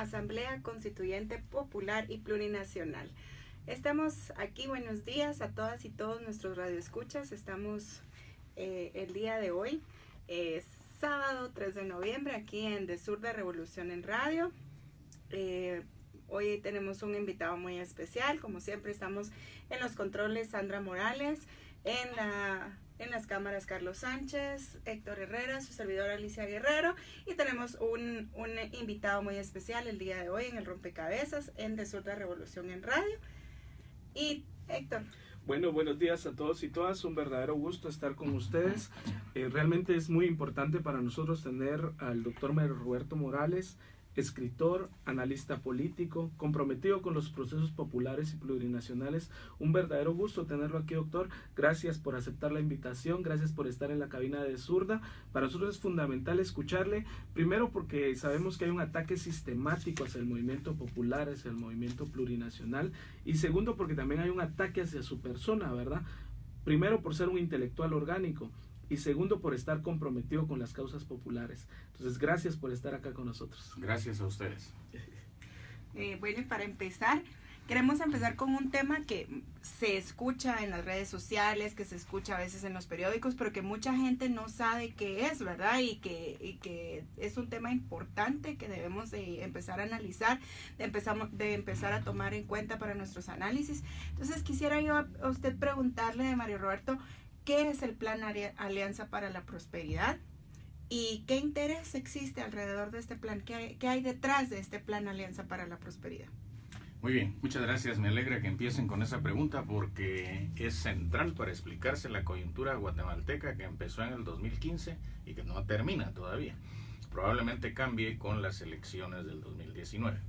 Asamblea Constituyente Popular y Plurinacional. Estamos aquí, buenos días a todas y todos nuestros radioescuchas. Estamos el día de hoy, sábado 3 de noviembre, aquí en De Zurda Revolución en Radio. Hoy tenemos un invitado muy especial. Como siempre, estamos en los controles Sandra Morales, en las cámaras Carlos Sánchez, Héctor Herrera, su servidora Alicia Guerrero, y tenemos un invitado muy especial el día de hoy en el Rompecabezas en De Zurda Revolución en Radio. Y Héctor. Bueno, buenos días a todos y todas, un verdadero gusto estar con ustedes. Realmente es muy importante para nosotros tener al doctor Roberto Morales, escritor, analista político, comprometido con los procesos populares y plurinacionales. Un verdadero gusto tenerlo aquí, doctor. Gracias por aceptar la invitación, gracias por estar en la cabina de Zurda. Para nosotros es fundamental escucharle, primero porque sabemos que hay un ataque sistemático hacia el movimiento popular, hacia el movimiento plurinacional, y segundo porque también hay un ataque hacia su persona, ¿verdad? Primero por ser un intelectual orgánico, y segundo por estar comprometido con las causas populares. Entonces, gracias por estar acá con nosotros. Gracias a ustedes. Bueno, y para empezar, queremos empezar con un tema que se escucha en las redes sociales, que se escucha a veces en los periódicos, pero que mucha gente no sabe qué es, ¿verdad? Y que es un tema importante que debemos de empezar a analizar, de empezar a tomar en cuenta para nuestros análisis. Entonces, quisiera yo a usted preguntarle, de Mario Roberto, ¿qué es el Plan Alianza para la Prosperidad? ¿Y qué interés existe alrededor de este plan? ¿Qué hay detrás de este Plan Alianza para la Prosperidad? Muy bien, muchas gracias. Me alegra que empiecen con esa pregunta porque es central para explicarse la coyuntura guatemalteca que empezó en el 2015 y que no termina todavía. Probablemente cambie con las elecciones del 2019.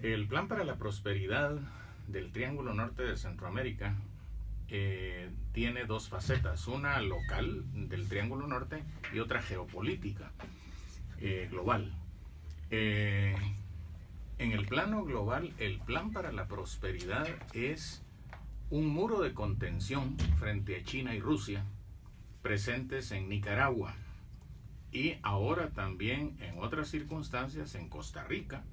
El Plan para la Prosperidad del Triángulo Norte de Centroamérica tiene dos facetas, una local del Triángulo Norte y otra geopolítica global. En el plano global, el Plan para la Prosperidad es un muro de contención frente a China y Rusia, presentes en Nicaragua y ahora también en otras circunstancias en Costa Rica,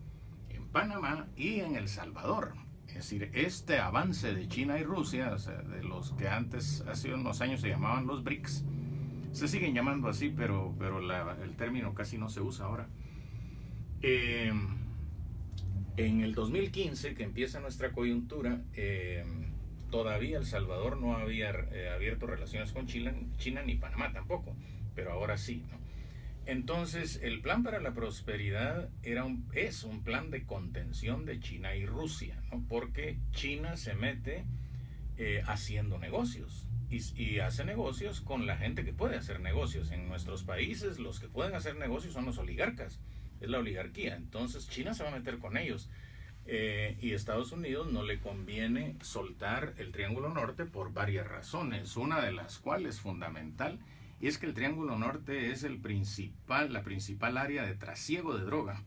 en Panamá y en El Salvador. Es decir, este avance de China y Rusia, o sea, de los que antes, hace unos años se llamaban los BRICS, se siguen llamando así, pero el término casi no se usa ahora. En el 2015, que empieza nuestra coyuntura, todavía El Salvador no había abierto relaciones con China ni Panamá tampoco, pero ahora sí, ¿no? Entonces, el Plan para la Prosperidad es un plan de contención de China y Rusia, ¿no? Porque China se mete haciendo negocios y hace negocios con la gente que puede hacer negocios. En nuestros países los que pueden hacer negocios son los oligarcas, es la oligarquía. Entonces China se va a meter con ellos y Estados Unidos no le conviene soltar el Triángulo Norte por varias razones, una de las cuales fundamental. Y es que el Triángulo Norte es la principal área de trasiego de droga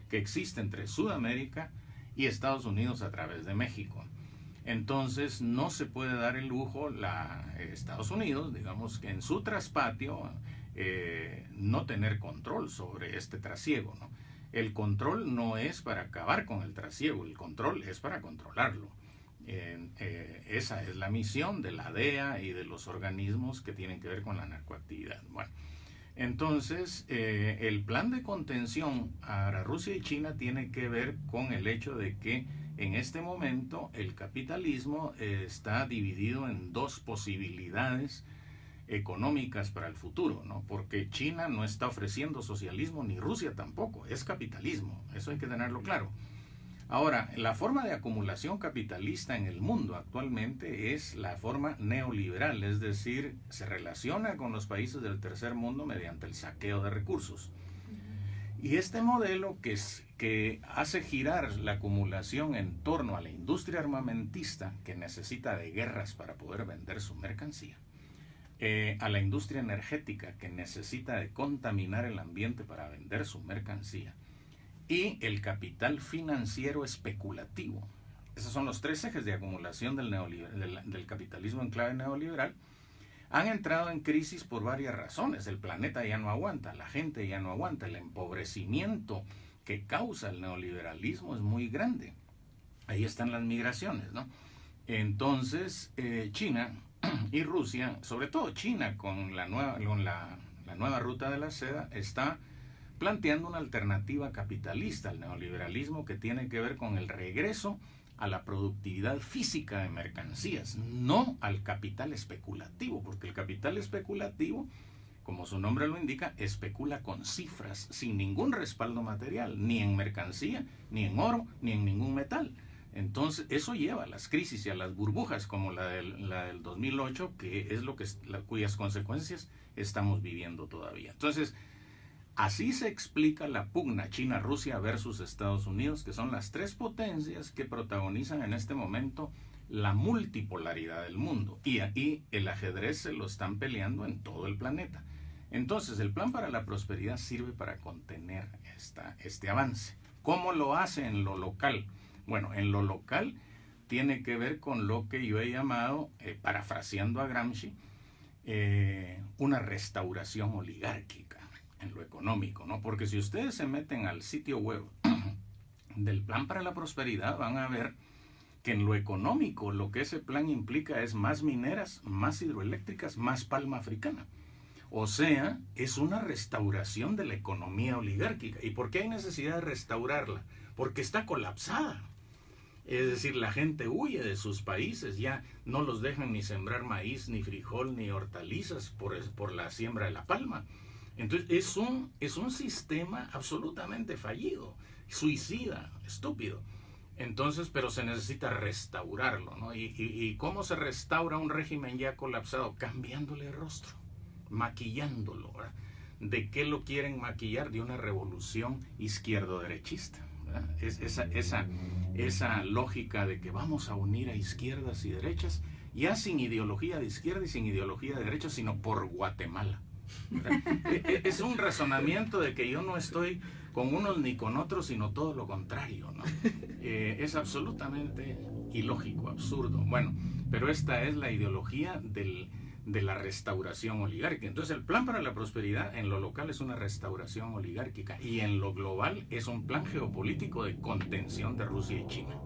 que existe entre Sudamérica y Estados Unidos a través de México. Entonces no se puede dar el lujo Estados Unidos, digamos que en su traspatio, no tener control sobre este trasiego, ¿no? El control no es para acabar con el trasiego, el control es para controlarlo. Esa es la misión de la DEA y de los organismos que tienen que ver con la narcoactividad. Bueno, entonces el plan de contención para Rusia y China tiene que ver con el hecho de que en este momento el capitalismo está dividido en dos posibilidades económicas para el futuro, ¿no? Porque China no está ofreciendo socialismo ni Rusia tampoco, es capitalismo, eso hay que tenerlo claro. Ahora, la forma de acumulación capitalista en el mundo actualmente es la forma neoliberal, es decir, se relaciona con los países del tercer mundo mediante el saqueo de recursos. Y este modelo que hace girar la acumulación en torno a la industria armamentista, que necesita de guerras para poder vender su mercancía, a la industria energética, que necesita de contaminar el ambiente para vender su mercancía, y el capital financiero especulativo. Esos son los tres ejes de acumulación del capitalismo en clave neoliberal. Han entrado en crisis por varias razones. El planeta ya no aguanta, la gente ya no aguanta, el empobrecimiento que causa el neoliberalismo es muy grande. Ahí están las migraciones, ¿no? Entonces, China y Rusia, sobre todo China con la nueva ruta de la seda, está planteando una alternativa capitalista al neoliberalismo que tiene que ver con el regreso a la productividad física de mercancías, no al capital especulativo, porque el capital especulativo, como su nombre lo indica, especula con cifras, sin ningún respaldo material, ni en mercancía, ni en oro, ni en ningún metal. Entonces, eso lleva a las crisis y a las burbujas como la del 2008, que es cuyas consecuencias estamos viviendo todavía. Entonces, así se explica la pugna China-Rusia versus Estados Unidos, que son las tres potencias que protagonizan en este momento la multipolaridad del mundo. Y ahí el ajedrez se lo están peleando en todo el planeta. Entonces, el plan para la prosperidad sirve para contener este avance. ¿Cómo lo hace en lo local? Bueno, en lo local tiene que ver con lo que yo he llamado, parafraseando a Gramsci, una restauración oligárquica en lo económico, ¿no? Porque si ustedes se meten al sitio web del Plan para la Prosperidad, van a ver que en lo económico lo que ese plan implica es más mineras, más hidroeléctricas, más palma africana. O sea, es una restauración de la economía oligárquica. ¿Y por qué hay necesidad de restaurarla? Porque está colapsada. Es decir, la gente huye de sus países, ya no los dejan ni sembrar maíz, ni frijol, ni hortalizas por la siembra de la palma. Entonces es un sistema absolutamente fallido, suicida, estúpido. Entonces, pero se necesita restaurarlo, ¿no? ¿Y cómo se restaura un régimen ya colapsado? Cambiándole el rostro, maquillándolo, ¿verdad? ¿De qué lo quieren maquillar? De una revolución izquierdo-derechista. Esa lógica de que vamos a unir a izquierdas y derechas, ya sin ideología de izquierda y sin ideología de derecha, sino por Guatemala. Es un razonamiento de que yo no estoy con unos ni con otros, sino todo lo contrario, ¿no? Es absolutamente ilógico, absurdo. Bueno, pero esta es la ideología de la restauración oligárquica. Entonces el plan para la prosperidad en lo local es una restauración oligárquica y en lo global es un plan geopolítico de contención de Rusia y China.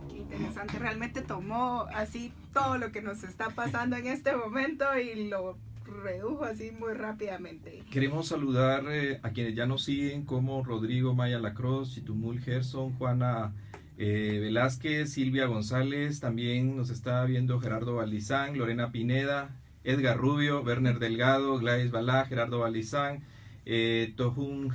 Qué interesante, realmente tomó así todo lo que nos está pasando en este momento y lo redujo así muy rápidamente. Queremos saludar a quienes ya nos siguen, como Rodrigo Maya Lacroix, Chitumul Gerson, Juana Velázquez, Silvia González, también nos está viendo Gerardo Balizán, Lorena Pineda, Edgar Rubio, Werner Delgado, Gladys Balá, Gerardo Balizán, Tohun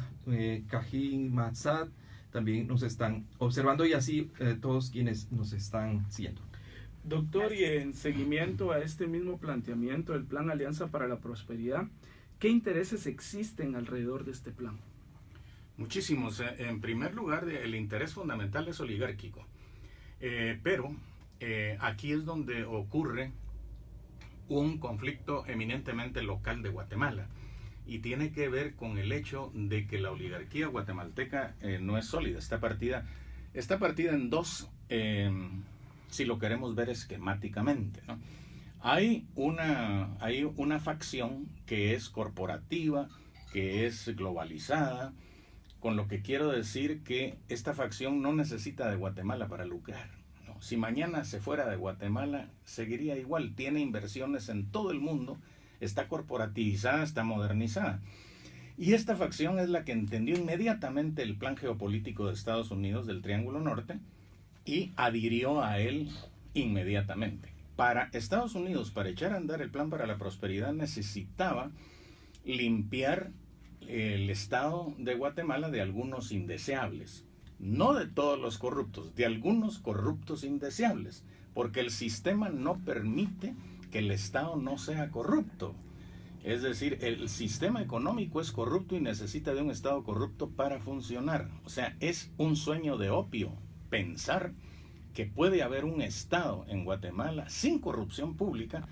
Cajín Matzat, también nos están observando, y así todos quienes nos están siguiendo. Doctor, y en seguimiento a este mismo planteamiento del Plan Alianza para la Prosperidad, ¿qué intereses existen alrededor de este plan? Muchísimos. En primer lugar, el interés fundamental es oligárquico. Pero aquí es donde ocurre un conflicto eminentemente local de Guatemala. Y tiene que ver con el hecho de que la oligarquía guatemalteca no es sólida. Está partida en dos, si lo queremos ver esquemáticamente, ¿no? Hay una facción que es corporativa, que es globalizada, con lo que quiero decir que esta facción no necesita de Guatemala para lucrar, ¿no? Si mañana se fuera de Guatemala, seguiría igual. Tiene inversiones en todo el mundo, está corporativizada, está modernizada. Y esta facción es la que entendió inmediatamente el plan geopolítico de Estados Unidos del Triángulo Norte y adhirió a él inmediatamente. Para Estados Unidos, para echar a andar el plan para la prosperidad, necesitaba limpiar el estado de Guatemala de algunos indeseables, no de todos los corruptos, de algunos corruptos indeseables, porque el sistema no permite que el estado no sea corrupto. Es decir, el sistema económico es corrupto y necesita de un estado corrupto para funcionar. O sea, es un sueño de opio pensar que puede haber un estado en Guatemala sin corrupción pública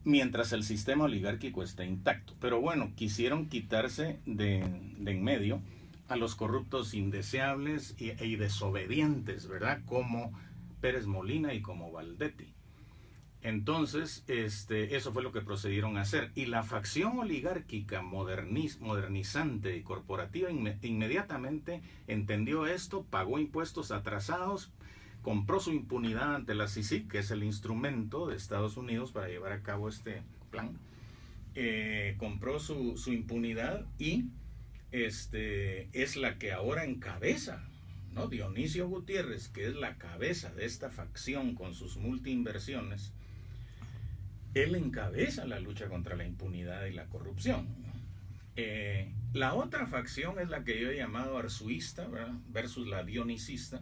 mientras el sistema oligárquico esté intacto. Pero bueno, quisieron quitarse de en medio a los corruptos indeseables y desobedientes, ¿verdad? Como Pérez Molina y como Valdetti. Entonces, eso fue lo que procedieron a hacer. Y la facción oligárquica modernizante y corporativa inmediatamente entendió esto, pagó impuestos atrasados, compró su impunidad ante la CICIG, que es el instrumento de Estados Unidos para llevar a cabo este plan. Compró su impunidad y es la que ahora encabeza, ¿no? Dionisio Gutiérrez, que es la cabeza de esta facción con sus multiinversiones, él encabeza la lucha contra la impunidad y la corrupción. La otra facción es la que yo he llamado arzuista, ¿verdad? Versus la dionisista,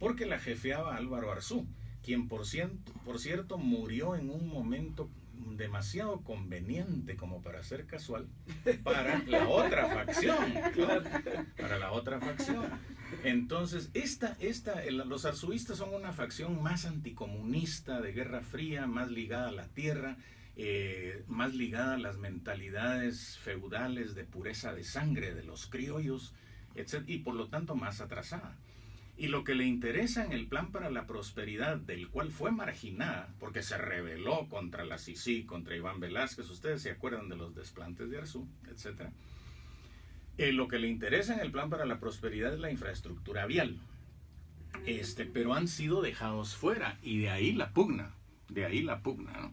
porque la jefeaba Álvaro Arzú, quien por cierto murió en un momento demasiado conveniente como para ser casual para la otra facción, ¿no? Para la otra facción. Entonces, los arzuistas son una facción más anticomunista, de Guerra Fría, más ligada a la tierra, más ligada a las mentalidades feudales de pureza de sangre de los criollos, etc., y por lo tanto más atrasada. Y lo que le interesa en el plan para la prosperidad, del cual fue marginada, porque se rebeló contra la CICIG, contra Iván Velázquez, ustedes se acuerdan de los desplantes de Arzú, etc. Lo que le interesa en el plan para la prosperidad es la infraestructura vial, pero han sido dejados fuera, y de ahí la pugna, ¿no?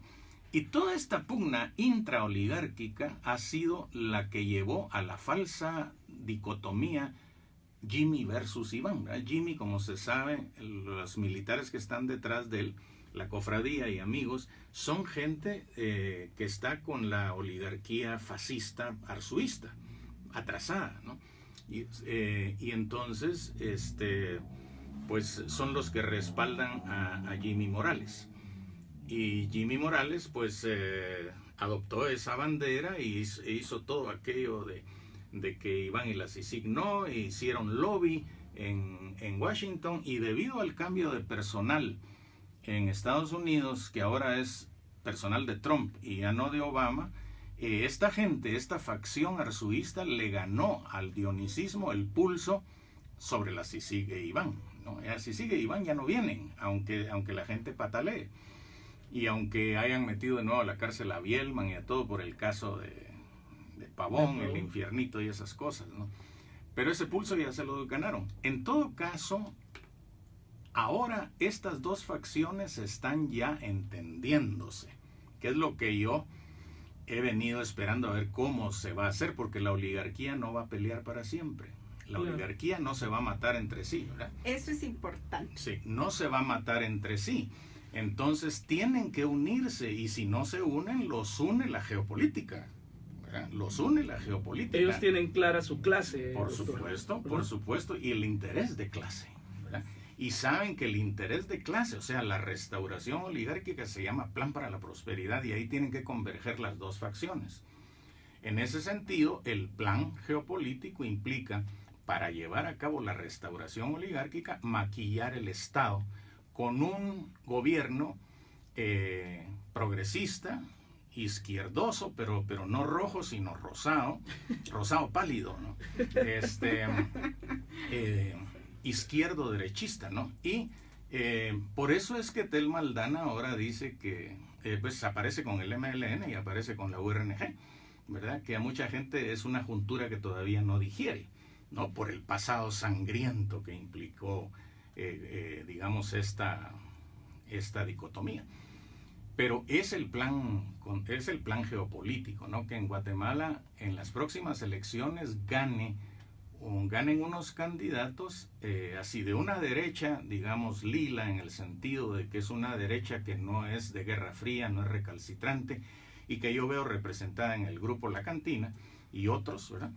Y toda esta pugna intraoligárquica ha sido la que llevó a la falsa dicotomía Jimmy versus Iván, ¿verdad? Jimmy, como se sabe, los militares que están detrás de él, la cofradía y amigos, son gente que está con la oligarquía fascista arzuista, atrasada, ¿no? Y entonces, pues son los que respaldan a Jimmy Morales. Y Jimmy Morales, pues, adoptó esa bandera y hizo todo aquello de que Iván y la CICIG no, hicieron lobby en Washington, y debido al cambio de personal en Estados Unidos, que ahora es personal de Trump y ya no de Obama, esta facción arzuista le ganó al dionicismo el pulso sobre la CICIG e Iván, ¿no? La CICIG e Iván ya no vienen, aunque la gente patalee, y aunque hayan metido de nuevo a la cárcel a Bielman y a todo por el caso de Pavón, el infiernito y esas cosas, ¿no? Pero ese pulso ya se lo ganaron. En todo caso, ahora estas dos facciones están ya entendiéndose, que es lo que yo he venido esperando a ver cómo se va a hacer, porque la oligarquía no va a pelear para siempre. La oligarquía no se va a matar entre sí, ¿verdad? Eso es importante. Sí, no se va a matar entre sí. Entonces tienen que unirse, y si no se unen, los une la geopolítica. Los une la geopolítica. Ellos tienen clara su clase. Por supuesto, y el interés de clase, ¿verdad? Y saben que el interés de clase, o sea, la restauración oligárquica, se llama Plan para la Prosperidad, y ahí tienen que converger las dos facciones. En ese sentido, el plan geopolítico implica, para llevar a cabo la restauración oligárquica, maquillar el Estado con un gobierno progresista, izquierdoso, pero no rojo, sino rosado pálido, ¿no? Izquierdo derechista, ¿no? Y por eso es que Tel Maldana ahora dice que pues aparece con el MLN y aparece con la URNG, ¿verdad? Que a mucha gente es una juntura que todavía no digiere, ¿no? Por el pasado sangriento que implicó, digamos, esta dicotomía. Pero es el plan geopolítico, ¿no? Que en Guatemala, en las próximas elecciones, ganen unos candidatos así de una derecha, digamos, lila, en el sentido de que es una derecha que no es de Guerra Fría, no es recalcitrante, y que yo veo representada en el grupo La Cantina y otros, ¿verdad?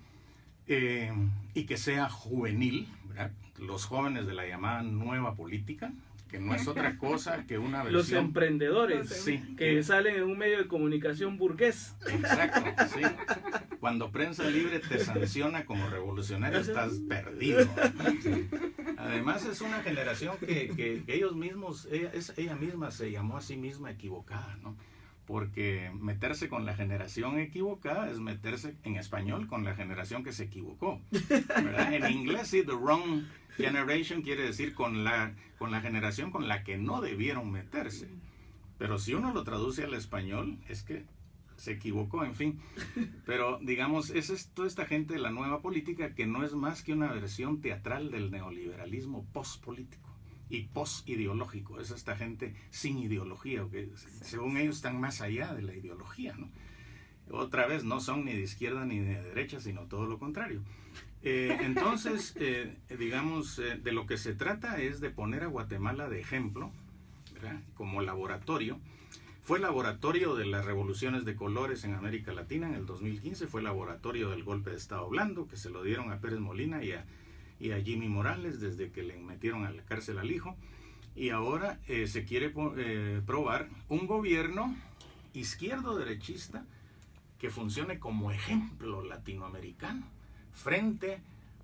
Y que sea juvenil, ¿verdad? Los jóvenes de la llamada nueva política, que no es otra cosa que una versión... Los emprendedores, sí, que salen en un medio de comunicación burgués. Exacto, sí. Cuando Prensa Libre te sanciona como revolucionario, estás perdido. Sí. Además, es una generación que ellos mismos, ella misma se llamó a sí misma equivocada, ¿no? Porque meterse con la generación equivocada es meterse, en español, con la generación que se equivocó, ¿verdad? En inglés, sí, the wrong generation quiere decir con la generación con la que no debieron meterse. pero si uno lo traduce al español, es que se equivocó, en fin. Pero digamos, esa es toda esta gente de la nueva política, que no es más que una versión teatral del neoliberalismo post-político y post-ideológico. Es esta gente sin ideología, que según ellos están más allá de la ideología, ¿no? Otra vez, no son ni de izquierda ni de derecha, sino todo lo contrario. Entonces, digamos, de lo que se trata es de poner a Guatemala de ejemplo, ¿verdad?, como laboratorio. Fue laboratorio de las revoluciones de colores en América Latina en el 2015, fue laboratorio del golpe de Estado blando, que se lo dieron a Pérez Molina y a Jimmy Morales desde que le metieron a la cárcel al hijo. Y ahora se quiere probar un gobierno izquierdo-derechista que funcione como ejemplo latinoamericano frente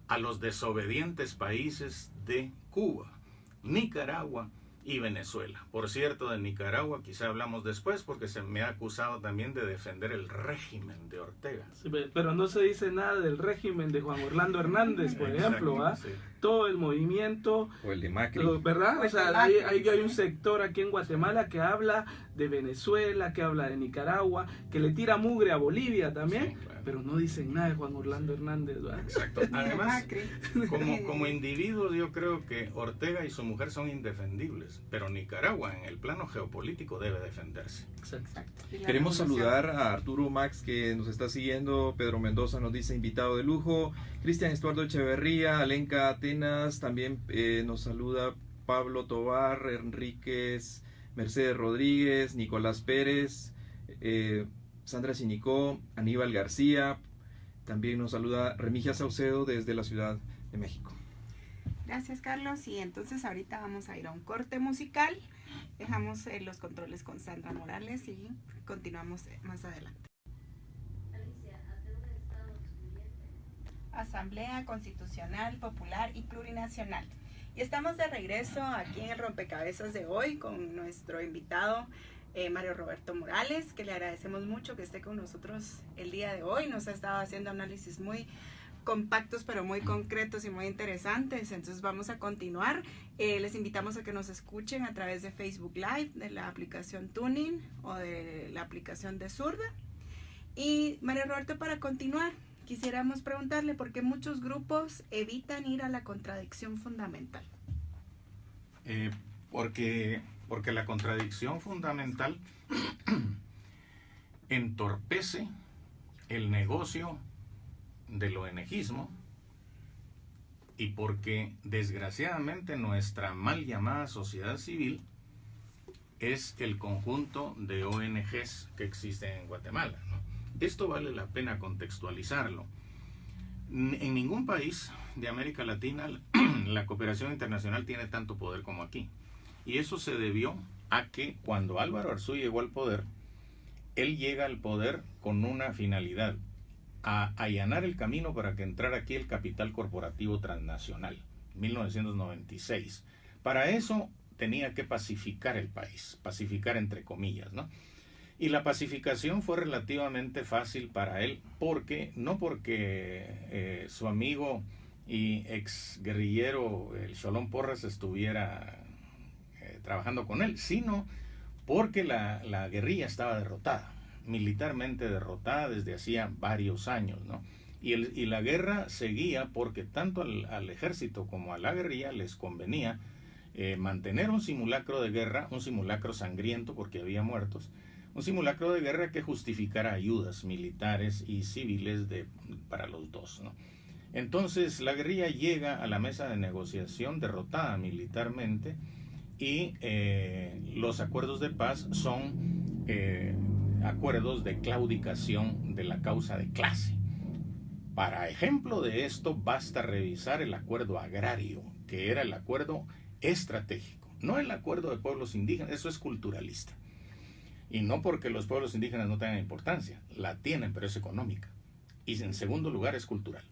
a los desobedientes países de Cuba, Nicaragua y Venezuela. Por cierto, de Nicaragua quizá hablamos después, porque se me ha acusado también de defender el régimen de Ortega. Sí, pero no se dice nada del régimen de Juan Orlando Hernández, por ejemplo, ¿ah? Sí. Todo el movimiento, o el de Macri, ¿verdad? O sea, hay un sector aquí en Guatemala que habla de Venezuela, que habla de Nicaragua, que le tira mugre a Bolivia también, sí, claro, pero no dicen nada de Juan Orlando Hernández, ¿verdad? Exacto. Además, como individuos, yo creo que Ortega y su mujer son indefendibles, pero Nicaragua en el plano geopolítico debe defenderse. Exacto. Queremos saludar a Arturo Max, que nos está siguiendo. Pedro Mendoza nos dice invitado de lujo. Cristian Estuardo Echeverría, Alenka Atenas también nos saluda. Pablo Tobar, Enríquez, Mercedes Rodríguez, Nicolás Pérez, Sandra Sinicó, Aníbal García. También nos saluda Remigia Saucedo desde la Ciudad de México. Gracias, Carlos. Y entonces ahorita vamos a ir a un corte musical. Dejamos los controles con Sandra Morales y continuamos más adelante. Asamblea Constitucional, Popular y Plurinacional. Y estamos de regreso aquí en el rompecabezas de hoy con nuestro invitado Mario Roberto Morales, que le agradecemos mucho que esté con nosotros el día de hoy. Nos ha estado haciendo análisis muy compactos pero muy concretos y muy interesantes. Entonces vamos a continuar. Les invitamos a que nos escuchen a través de Facebook Live, de la aplicación Tuning o de la aplicación de Zurda. Y Mario Roberto, para continuar, quisiéramos preguntarle por qué muchos grupos evitan ir a la contradicción fundamental. Porque la contradicción fundamental entorpece el negocio del ONGismo, y porque desgraciadamente nuestra mal llamada sociedad civil es el conjunto de ONGs que existen en Guatemala, ¿no? Esto vale la pena contextualizarlo. En ningún país de América Latina la cooperación internacional tiene tanto poder como aquí. Y eso se debió a que cuando Álvaro Arzú llegó al poder, él llega al poder con una finalidad: a allanar el camino para que entrara aquí el capital corporativo transnacional, 1996. Para eso tenía que pacificar el país, pacificar entre comillas, ¿no? Y la pacificación fue relativamente fácil para él, no porque su amigo y ex guerrillero el Cholón Porras estuviera trabajando con él, sino porque la guerrilla estaba derrotada, militarmente derrotada desde hacía varios años, ¿no? Y la guerra seguía porque tanto al ejército como a la guerrilla les convenía mantener un simulacro de guerra, un simulacro sangriento porque había muertos, un simulacro de guerra que justificara ayudas militares y civiles para los dos, ¿no? Entonces la guerrilla llega a la mesa de negociación derrotada militarmente, y los acuerdos de paz son acuerdos de claudicación de la causa de clase. Para ejemplo de esto basta revisar el acuerdo agrario, que era el acuerdo estratégico, no el acuerdo de pueblos indígenas. Eso es culturalista, y no porque los pueblos indígenas no tengan importancia, la tienen, pero es económica, y en segundo lugar es cultural.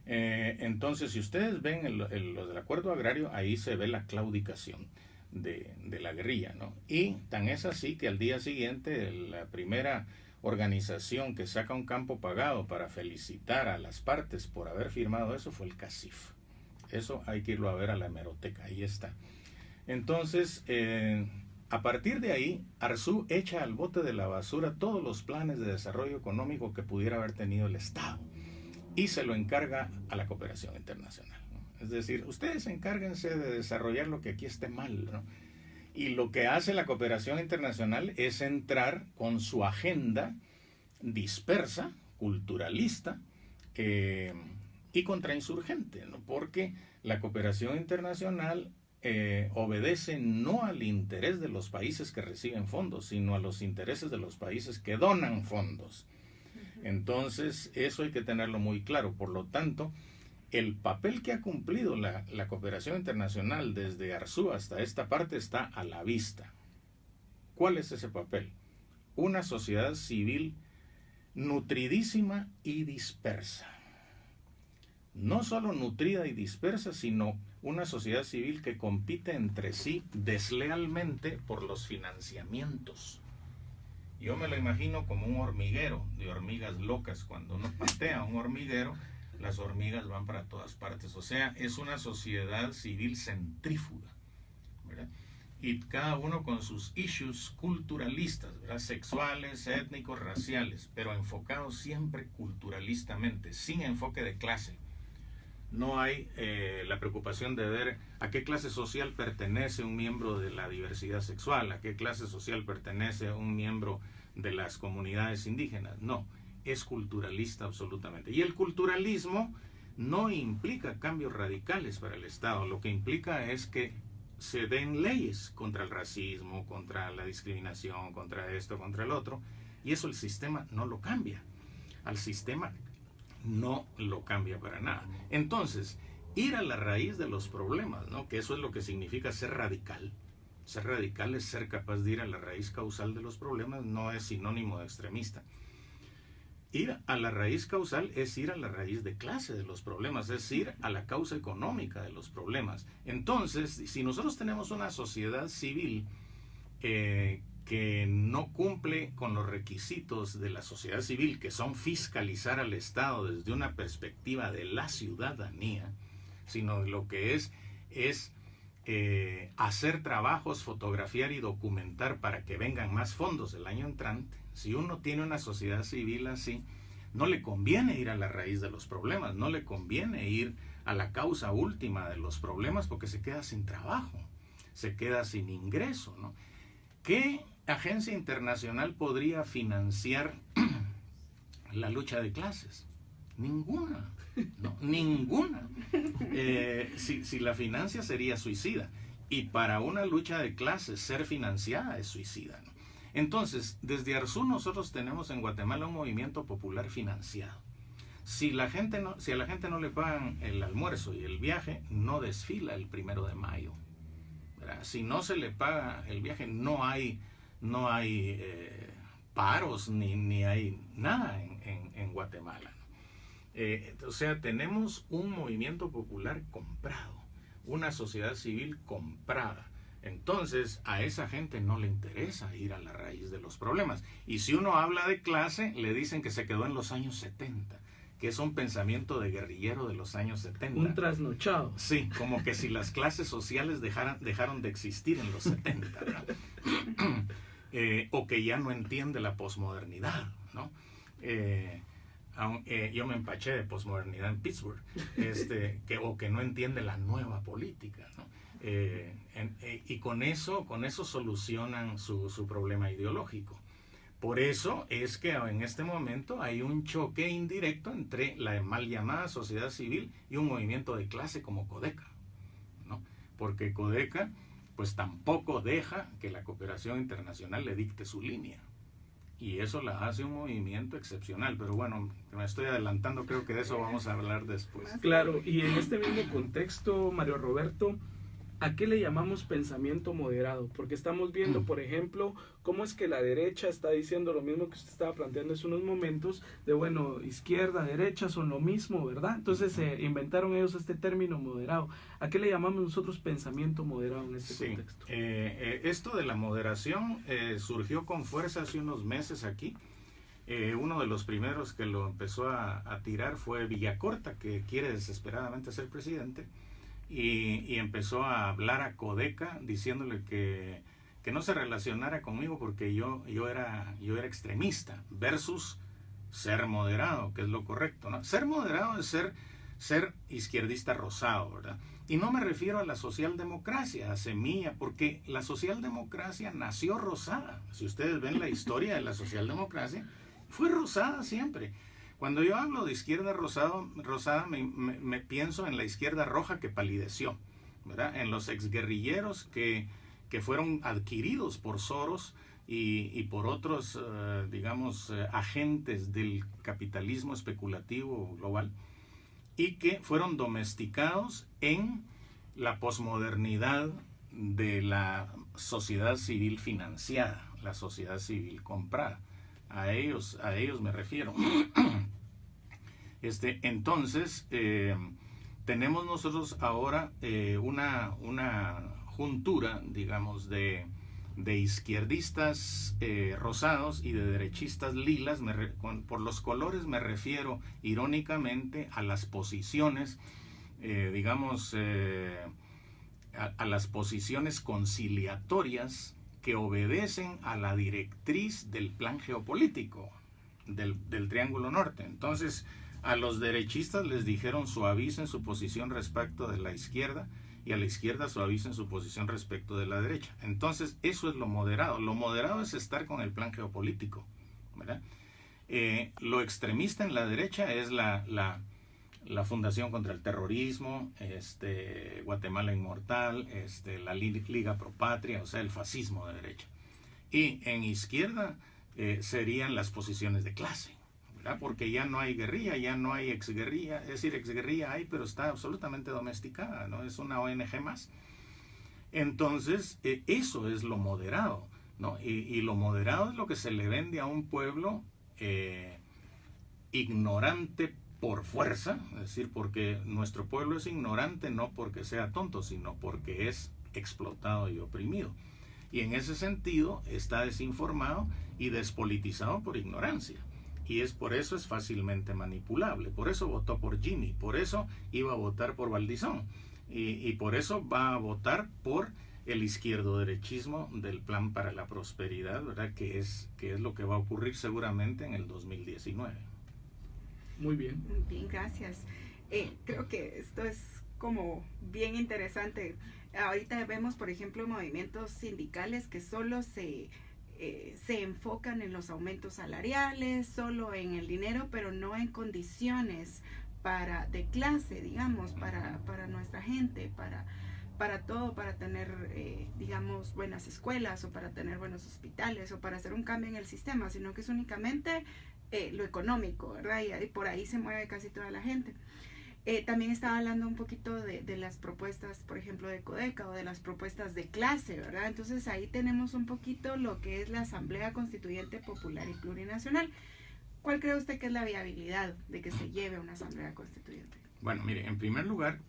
Entonces, si ustedes ven los del acuerdo agrario, ahí se ve la claudicación de la guerrilla, ¿no? Y tan es así que al día siguiente la primera organización que saca un campo pagado para felicitar a las partes por haber firmado eso fue el CACIF. Eso hay que irlo a ver a la hemeroteca, ahí está. Entonces, A partir de ahí, Arzú echa al bote de la basura todos los planes de desarrollo económico que pudiera haber tenido el Estado y se lo encarga a la cooperación internacional, ¿no? Es decir, ustedes encárguense de desarrollar lo que aquí esté mal, ¿no? Y lo que hace la cooperación internacional es entrar con su agenda dispersa, culturalista y contrainsurgente, ¿no? Porque la cooperación internacional obedece no al interés de los países que reciben fondos, sino a los intereses de los países que donan fondos. Entonces, eso hay que tenerlo muy claro. Por lo tanto, el papel que ha cumplido la cooperación internacional desde Arzú hasta esta parte está a la vista. ¿Cuál es ese papel? Una sociedad civil nutridísima y dispersa. No solo nutrida y dispersa, sino una sociedad civil que compite entre sí deslealmente por los financiamientos. Yo me lo imagino como un hormiguero de hormigas locas. Cuando uno patea un hormiguero, las hormigas van para todas partes. O sea, es una sociedad civil centrífuga, ¿verdad? Y cada uno con sus issues culturalistas, ¿verdad? Sexuales, étnicos, raciales, pero enfocados siempre culturalistamente, sin enfoque de clase. No hay la preocupación de ver a qué clase social pertenece un miembro de la diversidad sexual, a qué clase social pertenece un miembro de las comunidades indígenas. No, es culturalista absolutamente. Y el culturalismo no implica cambios radicales para el Estado. Lo que implica es que se den leyes contra el racismo, contra la discriminación, contra esto, contra el otro. Y eso el sistema no lo cambia. Al sistema no lo cambia para nada. Entonces, ir a la raíz de los problemas, ¿no? Que eso es lo que significa ser radical. Ser radical es ser capaz de ir a la raíz causal de los problemas, no es sinónimo de extremista. Ir a la raíz causal es ir a la raíz de clase de los problemas, es ir a la causa económica de los problemas. Entonces, si nosotros tenemos una sociedad civil que no cumple con los requisitos de la sociedad civil, que son fiscalizar al Estado desde una perspectiva de la ciudadanía, sino lo que es hacer trabajos, fotografiar y documentar para que vengan más fondos el año entrante. Si uno tiene una sociedad civil así, no le conviene ir a la raíz de los problemas, no le conviene ir a la causa última de los problemas, porque se queda sin trabajo, se queda sin ingreso, ¿no? ¿Qué agencia internacional podría financiar la lucha de clases? Ninguna, no, ninguna. Si la financia sería suicida, y para una lucha de clases ser financiada es suicida, ¿no? Entonces, desde Arzú nosotros tenemos en Guatemala un movimiento popular financiado. Si a la gente no le pagan el almuerzo y el viaje, no desfila el 1 de mayo. ¿Verdad? Si no se le paga el viaje, no hay paros ni hay nada en Guatemala, ¿no? O sea, tenemos un movimiento popular comprado, una sociedad civil comprada. Entonces, a esa gente no le interesa ir a la raíz de los problemas. Y si uno habla de clase, le dicen que se quedó en los años 70, que es un pensamiento de guerrillero de los años 70. Un trasnochado. Sí, como que si las clases sociales dejaron de existir en los 70, ¿no? O que ya no entiende la posmodernidad, ¿no? Yo me empaché de posmodernidad en Pittsburgh, o que no entiende la nueva política, ¿no? Y con eso solucionan su problema ideológico. Por eso es que en este momento hay un choque indirecto entre la mal llamada sociedad civil y un movimiento de clase como Codeca, ¿no? Porque Codeca pues tampoco deja que la cooperación internacional le dicte su línea. Y eso la hace un movimiento excepcional. Pero bueno, me estoy adelantando, creo que de eso vamos a hablar después. Claro, y en este mismo contexto, Mario Roberto, ¿a qué le llamamos pensamiento moderado? Porque estamos viendo, por ejemplo, cómo es que la derecha está diciendo lo mismo que usted estaba planteando hace unos momentos, de bueno, izquierda, derecha son lo mismo, ¿verdad? Entonces inventaron ellos este término moderado. ¿A qué le llamamos nosotros pensamiento moderado en este contexto? Esto de la moderación surgió con fuerza hace unos meses aquí. Uno de los primeros que lo empezó a tirar fue Villacorta, que quiere desesperadamente ser presidente. Y empezó a hablar a Codeca diciéndole que que no se relacionara conmigo porque yo era extremista, versus ser moderado, que es lo correcto, ¿no? Ser moderado es ser izquierdista rosado, ¿verdad? Y no me refiero a la socialdemocracia, a semilla, porque la socialdemocracia nació rosada. Si ustedes ven la historia de la socialdemocracia, fue rosada siempre. Cuando yo hablo de izquierda rosada, me pienso en la izquierda roja que palideció, ¿verdad? En los exguerrilleros que fueron adquiridos por Soros y por otros, agentes del capitalismo especulativo global, y que fueron domesticados en la posmodernidad de la sociedad civil financiada, la sociedad civil comprada. A ellos me refiero. Entonces, tenemos nosotros ahora una juntura, digamos, de izquierdistas rosados y de derechistas lilas. Por los colores me refiero irónicamente a las posiciones, a las posiciones conciliatorias que obedecen a la directriz del plan geopolítico del Triángulo Norte. Entonces, a los derechistas les dijeron suavicen su posición respecto de la izquierda, y a la izquierda suavicen su posición respecto de la derecha. Entonces, eso es lo moderado. Lo moderado es estar con el plan geopolítico, ¿verdad? Lo extremista en la derecha es la Fundación contra el Terrorismo, Guatemala Inmortal, la Liga Pro Patria, o sea, el fascismo de derecha. Y en izquierda serían las posiciones de clase, ¿verdad? Porque ya no hay guerrilla, ya no hay exguerrilla, es decir, exguerrilla hay, pero está absolutamente domesticada, ¿no? Es una ONG más. Entonces, eso es lo moderado, ¿no? Y lo moderado es lo que se le vende a un pueblo ignorante por fuerza, es decir, porque nuestro pueblo es ignorante no porque sea tonto, sino porque es explotado y oprimido. Y en ese sentido está desinformado y despolitizado por ignorancia. Y por eso es fácilmente manipulable. Por eso votó por Jimmy, por eso iba a votar por Valdizón. Y por eso va a votar por el izquierdo-derechismo del Plan para la Prosperidad, ¿verdad? Que es lo que va a ocurrir seguramente en el 2019. Muy bien. Muy bien, gracias. Creo que esto es como bien interesante. Ahorita vemos, por ejemplo, movimientos sindicales que solo se enfocan en los aumentos salariales, solo en el dinero, pero no en condiciones de clase, digamos, para nuestra gente, para todo, para tener, buenas escuelas, o para tener buenos hospitales, o para hacer un cambio en el sistema, sino que es únicamente lo económico, ¿verdad? Y por ahí se mueve casi toda la gente. También estaba hablando un poquito de las propuestas, por ejemplo, de Codeca, o de las propuestas de clase, ¿verdad? Entonces ahí tenemos un poquito lo que es la Asamblea Constituyente Popular y Plurinacional. ¿Cuál cree usted que es la viabilidad de que se lleve una Asamblea Constituyente? Bueno, mire, en primer lugar,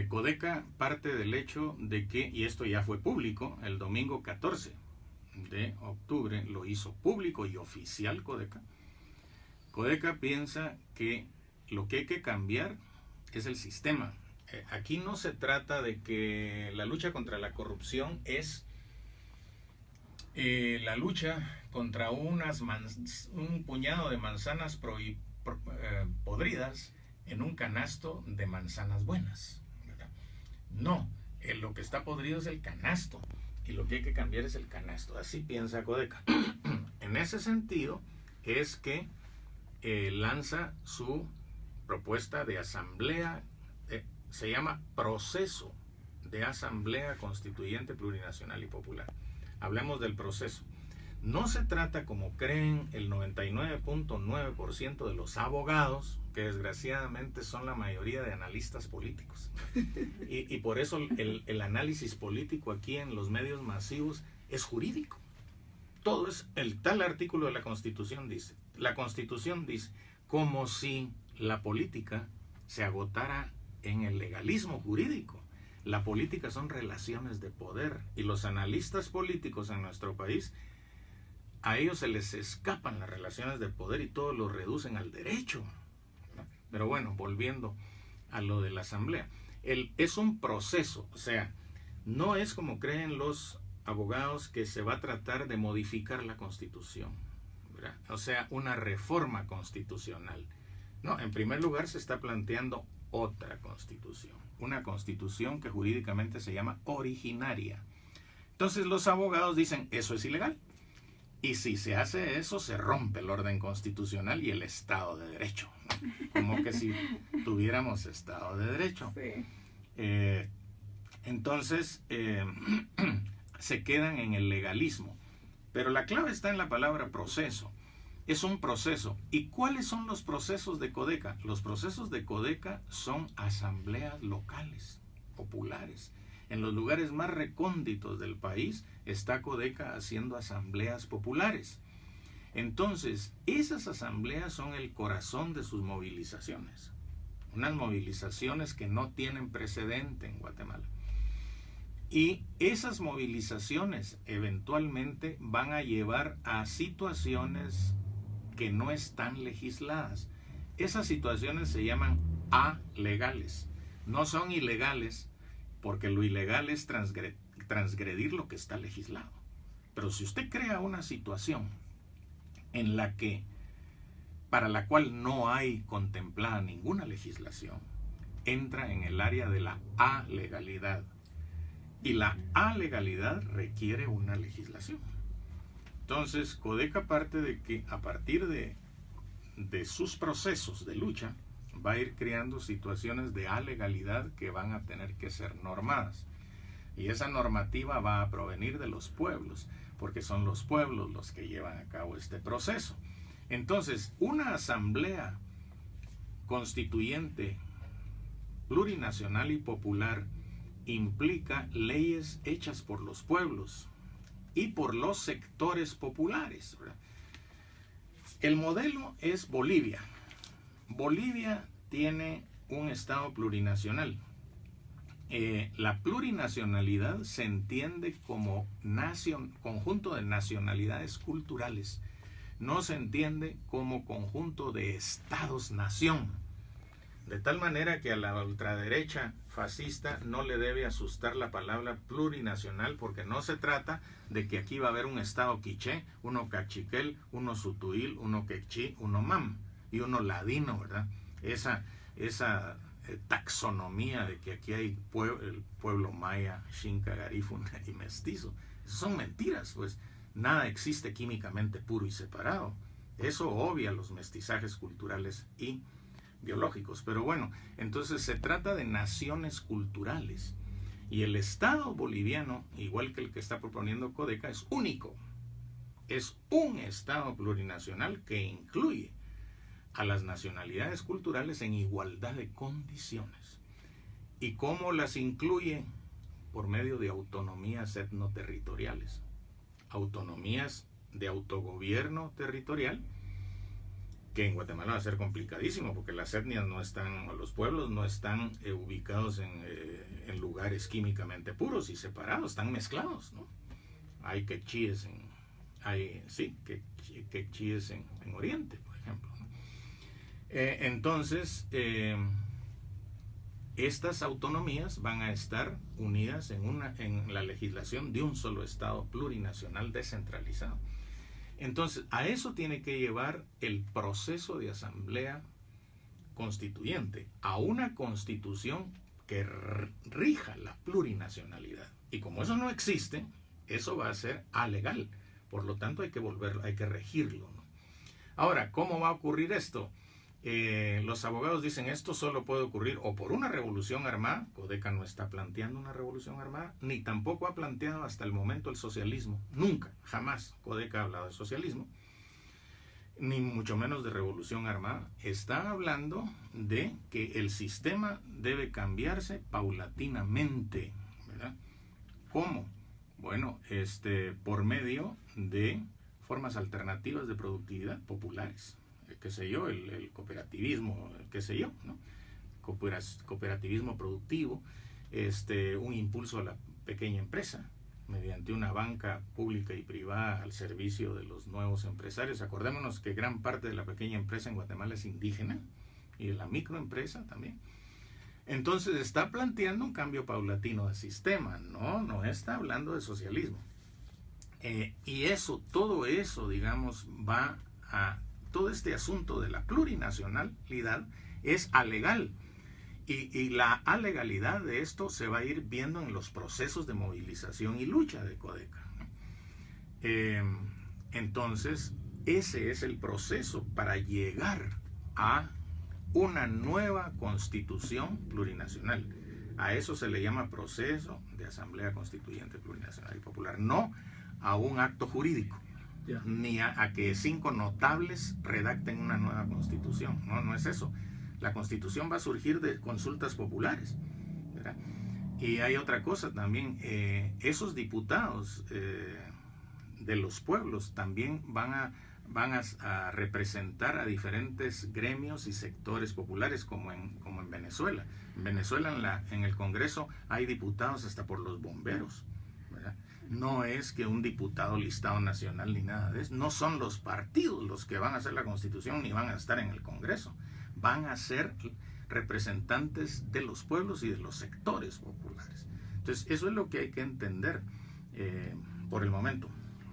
Codeca parte del hecho de que, y esto ya fue público, el domingo 14 de octubre lo hizo público y oficial Codeca. Codeca piensa que lo que hay que cambiar es el sistema. Aquí no se trata de que la lucha contra la corrupción es la lucha contra un puñado de manzanas podridas en un canasto de manzanas buenas, ¿verdad? No, lo que está podrido es el canasto, y lo que hay que cambiar es el canasto. Así piensa Codeca. En ese sentido es que lanza su propuesta de asamblea, se llama Proceso de Asamblea Constituyente Plurinacional y Popular. Hablemos del proceso. No se trata, como creen el 99.9% de los abogados, que desgraciadamente son la mayoría de analistas políticos. Y por eso el análisis político aquí en los medios masivos es jurídico. Todo es el tal artículo de la Constitución dice. La Constitución dice, como si la política se agotara en el legalismo jurídico. La política son relaciones de poder, y los analistas políticos en nuestro país, a ellos se les escapan las relaciones de poder y todo lo reducen al derecho. Pero bueno, volviendo a lo de la asamblea, es un proceso, o sea, No es como creen los abogados que se va a tratar de modificar la Constitución, ¿verdad? O sea, una reforma constitucional. No, en primer lugar se está planteando otra constitución, una constitución que jurídicamente se llama originaria. Entonces los abogados dicen, eso es ilegal. Y si se hace eso, se rompe el orden constitucional y el Estado de Derecho, ¿no? Como que si tuviéramos Estado de Derecho. Sí. Entonces, se quedan en el legalismo. Pero la clave está en la palabra proceso. Es un proceso. ¿Y cuáles son los procesos de Codeca? Los procesos de Codeca son asambleas locales, populares. En los lugares más recónditos del país está Codeca haciendo asambleas populares. Entonces, esas asambleas son el corazón de sus movilizaciones. Unas movilizaciones que no tienen precedente en Guatemala. Y esas movilizaciones eventualmente van a llevar a situaciones que no están legisladas. Esas situaciones se llaman alegales. No son ilegales, porque lo ilegal es transgredir lo que está legislado. Pero si usted crea una situación en la que, para la cual no hay contemplada ninguna legislación, entra en el área de la alegalidad. Y la alegalidad requiere una legislación. Entonces, Codeca parte de que a partir de sus procesos de lucha, va a ir creando situaciones de alegalidad que van a tener que ser normadas. Y esa normativa va a provenir de los pueblos, porque son los pueblos los que llevan a cabo este proceso. Entonces, una asamblea constituyente, plurinacional y popular, implica leyes hechas por los pueblos y por los sectores populares, ¿verdad? El modelo es Bolivia. Bolivia tiene un Estado plurinacional. La plurinacionalidad se entiende como conjunto de nacionalidades culturales. No se entiende como conjunto de estados-nación. De tal manera que a la ultraderecha fascista no le debe asustar la palabra plurinacional, porque no se trata de que aquí va a haber un estado quiché, uno cachiquel, uno sutuil, uno quechí, uno mam y uno ladino, ¿verdad? Esa taxonomía de que aquí hay el pueblo maya, xinca, garífuna y mestizo. Esas son mentiras, pues nada existe químicamente puro y separado. Eso obvia los mestizajes culturales y biológicos. Pero bueno, entonces se trata de naciones culturales. Y el Estado boliviano, igual que el que está proponiendo Codeca, es único. Es un Estado plurinacional que incluye a las nacionalidades culturales en igualdad de condiciones. ¿Y cómo las incluye? Por medio de autonomías etnoterritoriales. Autonomías de autogobierno territorial, que en Guatemala va a ser complicadísimo, porque las etnias no están, o los pueblos no están ubicados en lugares químicamente puros y separados, están mezclados, ¿no? Hay quechíes quechíes en Oriente, por ejemplo, ¿no? Entonces, estas autonomías van a estar unidas en la legislación de un solo Estado plurinacional descentralizado. Entonces, a eso tiene que llevar el proceso de asamblea constituyente, a una constitución que rija la plurinacionalidad. Y como eso no existe, eso va a ser alegal. Por lo tanto, hay que regirlo, ¿no? Ahora, ¿cómo va a ocurrir esto? Los abogados dicen esto solo puede ocurrir o por una revolución armada. Codeca no está planteando una revolución armada, ni tampoco ha planteado hasta el momento el socialismo. Nunca, jamás Codeca ha hablado de socialismo, ni mucho menos de revolución armada. Está hablando de que el sistema debe cambiarse paulatinamente, ¿verdad? ¿Cómo? Bueno, por medio de formas alternativas de productividad populares. Qué sé yo, el cooperativismo, qué sé yo, ¿no? Cooperativismo productivo, un impulso a la pequeña empresa mediante una banca pública y privada al servicio de los nuevos empresarios. Acordémonos que gran parte de la pequeña empresa en Guatemala es indígena y de la microempresa también. Entonces está planteando un cambio paulatino de sistema, no está hablando de socialismo. Y todo eso, digamos, va a todo este asunto de la plurinacionalidad es alegal. Y la alegalidad de esto se va a ir viendo en los procesos de movilización y lucha de Codeca. Entonces, ese es el proceso para llegar a una nueva constitución plurinacional. A eso se le llama proceso de asamblea constituyente plurinacional y popular, no a un acto jurídico, ni a que 5 notables redacten una nueva constitución. No es eso. La constitución va a surgir de consultas populares, ¿verdad? Y hay otra cosa también, esos diputados de los pueblos también van a representar a diferentes gremios y sectores populares, como en Venezuela. En Venezuela en el Congreso hay diputados hasta por los bomberos, ¿verdad? No es que un diputado listado nacional ni nada de eso. No son los partidos los que van a hacer la constitución ni van a estar en el Congreso. Van a ser representantes de los pueblos y de los sectores populares. Entonces, eso es lo que hay que entender por el momento.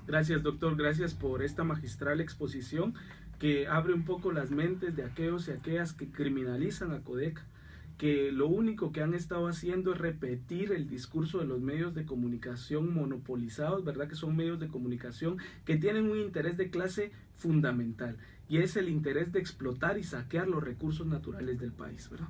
Gracias, doctor. Gracias por esta magistral exposición que abre un poco las mentes de aquellos y aquellas que criminalizan a Codeca, que lo único que han estado haciendo es repetir el discurso de los medios de comunicación monopolizados, ¿verdad? Que son medios de comunicación que tienen un interés de clase fundamental, y es el interés de explotar y saquear los recursos naturales del país, ¿verdad?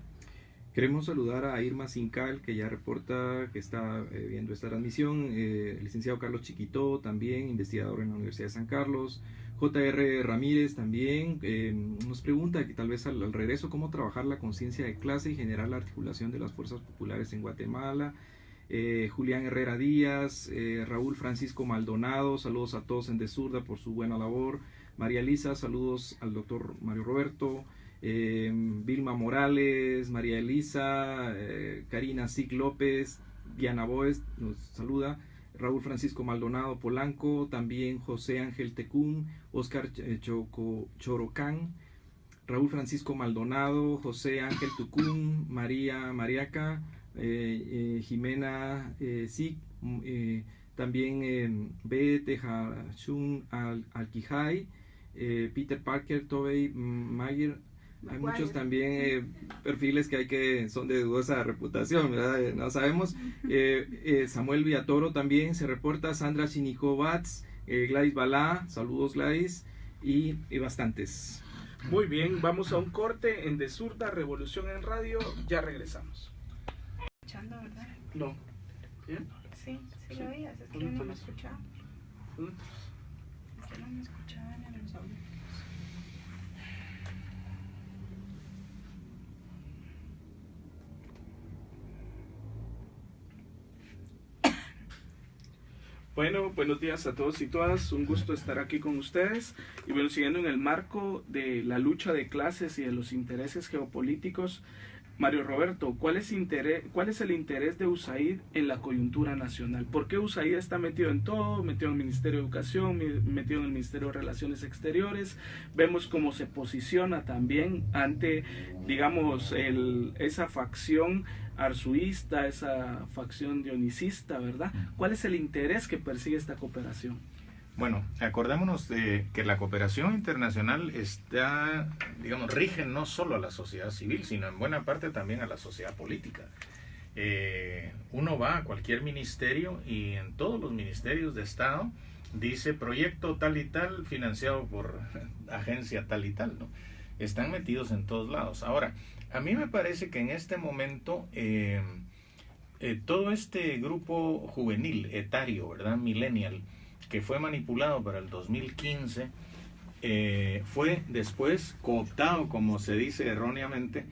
Queremos saludar a Irma Sincal, que ya reporta que está viendo esta transmisión, el licenciado Carlos Chiquito, también investigador en la Universidad de San Carlos, J.R. Ramírez también, nos pregunta que tal vez al regreso cómo trabajar la conciencia de clase y generar la articulación de las fuerzas populares en Guatemala. Julián Herrera Díaz, Raúl Francisco Maldonado, saludos a todos en Desurda por su buena labor. María Elisa, saludos al doctor Mario Roberto. Vilma Morales, María Elisa, Karina Sig López, Diana Boes nos saluda, Raúl Francisco Maldonado Polanco, también José Ángel Tecún, Oscar Chorocán, Raúl Francisco Maldonado, José Ángel Tucún, María Mariaca, Jimena Sig, también B. Tejachun Alquijay, Peter Parker, Tobey Mayer. Hay muchos también perfiles que son de dudosa reputación, ¿verdad? No sabemos. Samuel Villatoro también se reporta, Sandra Chinikovats, Gladys Balá, saludos Gladys, y bastantes. Muy bien, vamos a un corte en Desurda, Revolución en Radio, ya regresamos. ¿Escuchando, verdad? No. ¿Bien? Sí lo oías, es que yo no me escuchaba. Es que no me escuchaba en los audios. Bueno, buenos días a todos y todas, un gusto estar aquí con ustedes. Y bueno, siguiendo en el marco de la lucha de clases y de los intereses geopolíticos, Mario Roberto, ¿cuál es el interés de USAID en la coyuntura nacional? ¿Por qué USAID está metido en todo? Metido en el Ministerio de Educación, metido en el Ministerio de Relaciones Exteriores. Vemos cómo se posiciona también ante, digamos, esa facción arzuísta, esa facción dionisista, ¿verdad? ¿Cuál es el interés que persigue esta cooperación? Bueno, acordémonos de que la cooperación internacional rige no solo a la sociedad civil, sino en buena parte también a la sociedad política. Uno va a cualquier ministerio y en todos los ministerios de Estado dice proyecto tal y tal financiado por agencia tal y tal, ¿no? Están metidos en todos lados. Ahora, a mí me parece que en este momento todo este grupo juvenil, etario, ¿verdad? Millennial, que fue manipulado para el 2015, fue después cooptado, como se dice erróneamente,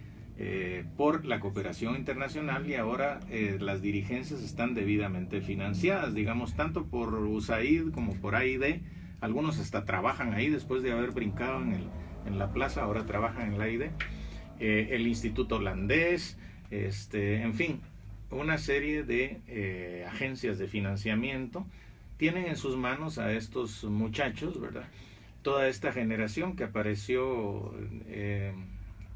por la cooperación internacional, y ahora las dirigencias están debidamente financiadas, digamos, tanto por USAID como por AID. Algunos hasta trabajan ahí después de haber brincado en la plaza, ahora trabajan en la AID. El Instituto Holandés, en fin, una serie de agencias de financiamiento tienen en sus manos a estos muchachos, ¿verdad? Toda esta generación que apareció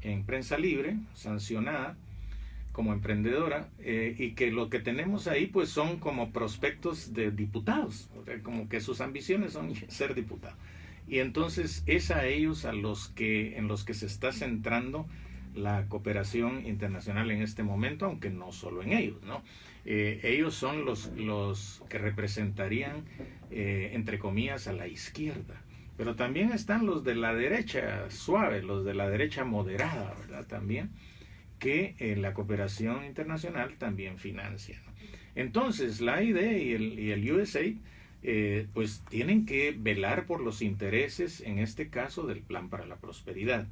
en prensa libre, sancionada, como emprendedora, y que lo que tenemos ahí pues son como prospectos de diputados, o sea, como que sus ambiciones son ser diputado. Y entonces es a ellos en los que se está centrando la cooperación internacional en este momento, aunque no solo en ellos, ¿no? Ellos son los que representarían, entre comillas, a la izquierda. Pero también están los de la derecha suave, los de la derecha moderada, ¿verdad? También, que la cooperación internacional también financia, ¿no? Entonces, la AID y el USAID, pues tienen que velar por los intereses, en este caso, del Plan para la Prosperidad.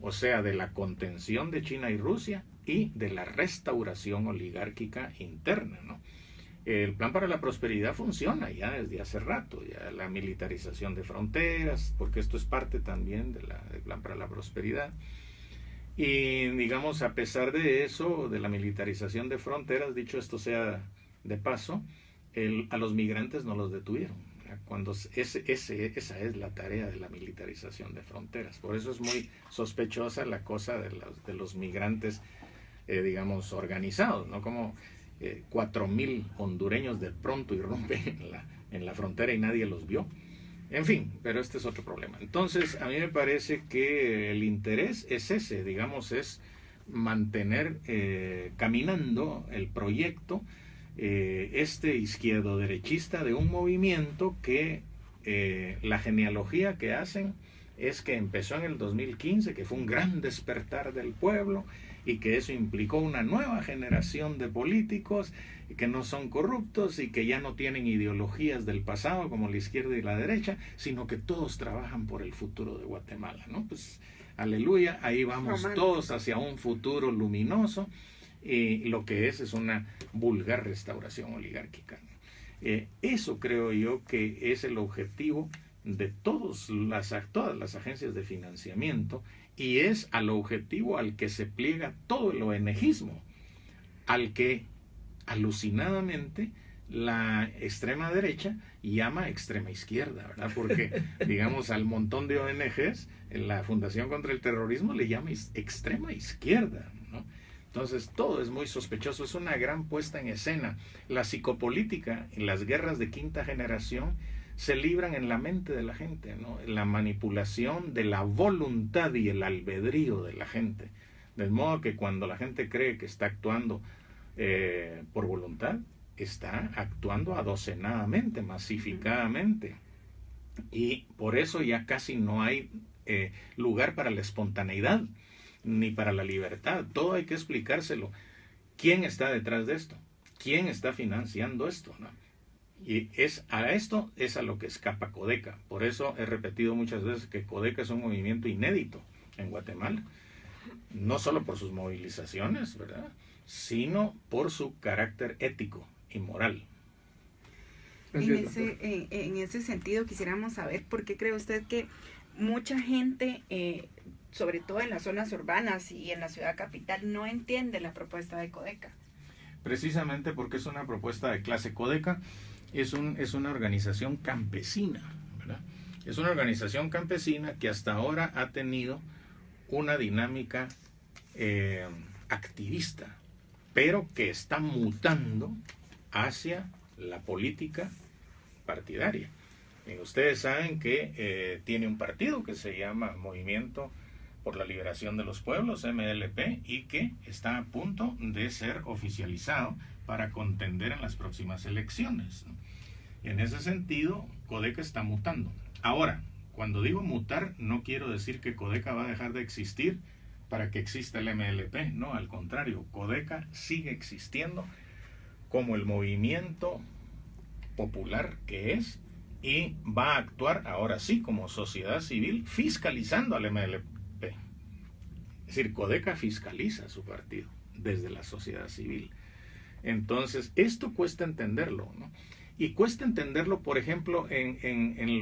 O sea, de la contención de China y Rusia y de la restauración oligárquica interna, ¿no? El Plan para la Prosperidad funciona ya desde hace rato, ya la militarización de fronteras, porque esto es parte también del Plan para la Prosperidad. Y digamos, a pesar de eso, de la militarización de fronteras, dicho esto sea de paso, a los migrantes no los detuvieron. Cuando esa es la tarea de la militarización de fronteras. Por eso es muy sospechosa la cosa de los migrantes, digamos, organizados, ¿no? Como 4.000 hondureños de pronto irrumpen en la frontera y nadie los vio. En fin, pero este es otro problema. Entonces, a mí me parece que el interés es ese, digamos, es mantener caminando el proyecto izquierdo-derechista de un movimiento que la genealogía que hacen es que empezó en el 2015, que fue un gran despertar del pueblo y que eso implicó una nueva generación de políticos que no son corruptos y que ya no tienen ideologías del pasado como la izquierda y la derecha, sino que todos trabajan por el futuro de Guatemala, ¿no? Pues aleluya, ahí vamos todos hacia un futuro luminoso. Y lo que es una vulgar restauración oligárquica. Eso creo yo que es el objetivo de todas las agencias de financiamiento, y es al objetivo al que se pliega todo el ONGismo, al que alucinadamente la extrema derecha llama extrema izquierda, ¿verdad? Porque, digamos, al montón de ONGs, la Fundación contra el Terrorismo le llama extrema izquierda, ¿no? Entonces todo es muy sospechoso, es una gran puesta en escena. La psicopolítica y las guerras de quinta generación se libran en la mente de la gente, ¿no? La manipulación de la voluntad y el albedrío de la gente. De modo que cuando la gente cree que está actuando por voluntad, está actuando adocenadamente, masificadamente. Y por eso ya casi no hay lugar para la espontaneidad ni para la libertad. Todo hay que explicárselo. ¿Quién está detrás de esto? ¿Quién está financiando esto? ¿No? Y esto es a lo que escapa Codeca. Por eso he repetido muchas veces que Codeca es un movimiento inédito en Guatemala. No solo por sus movilizaciones, ¿verdad?, sino por su carácter ético y moral. En ese sentido quisiéramos saber por qué cree usted que mucha gente, sobre todo en las zonas urbanas y en la ciudad capital, no entiende la propuesta de Codeca. Precisamente porque es una propuesta de clase. Codeca es una organización campesina, ¿verdad? Es una organización campesina que hasta ahora ha tenido una dinámica activista, pero que está mutando hacia la política partidaria. Ustedes saben que tiene un partido que se llama Movimiento por la Liberación de los Pueblos, MLP, y que está a punto de ser oficializado para contender en las próximas elecciones, ¿no? En ese sentido, Codeca está mutando. Ahora, cuando digo mutar, no quiero decir que Codeca va a dejar de existir para que exista el MLP. No, al contrario, Codeca sigue existiendo como el movimiento popular que es, y va a actuar ahora sí como sociedad civil fiscalizando al MLP. Es decir, Codeca fiscaliza a su partido desde la sociedad civil. Entonces, esto cuesta entenderlo, ¿no? Y cuesta entenderlo, por ejemplo, en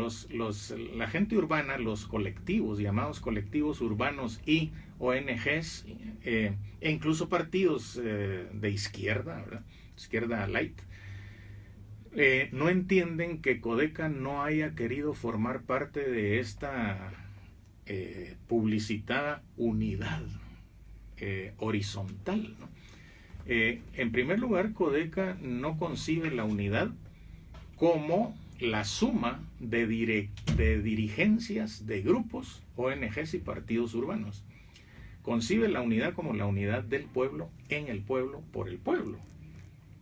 la gente urbana, los colectivos, llamados colectivos urbanos y ONGs, e incluso partidos de izquierda, ¿verdad?, izquierda light, no entienden que Codeca no haya querido formar parte de esta publicitada unidad horizontal, ¿no? En primer lugar, Codeca no concibe la unidad como la suma de dirigencias de grupos, ONGs y partidos urbanos. Concibe la unidad como la unidad del pueblo, en el pueblo, por el pueblo.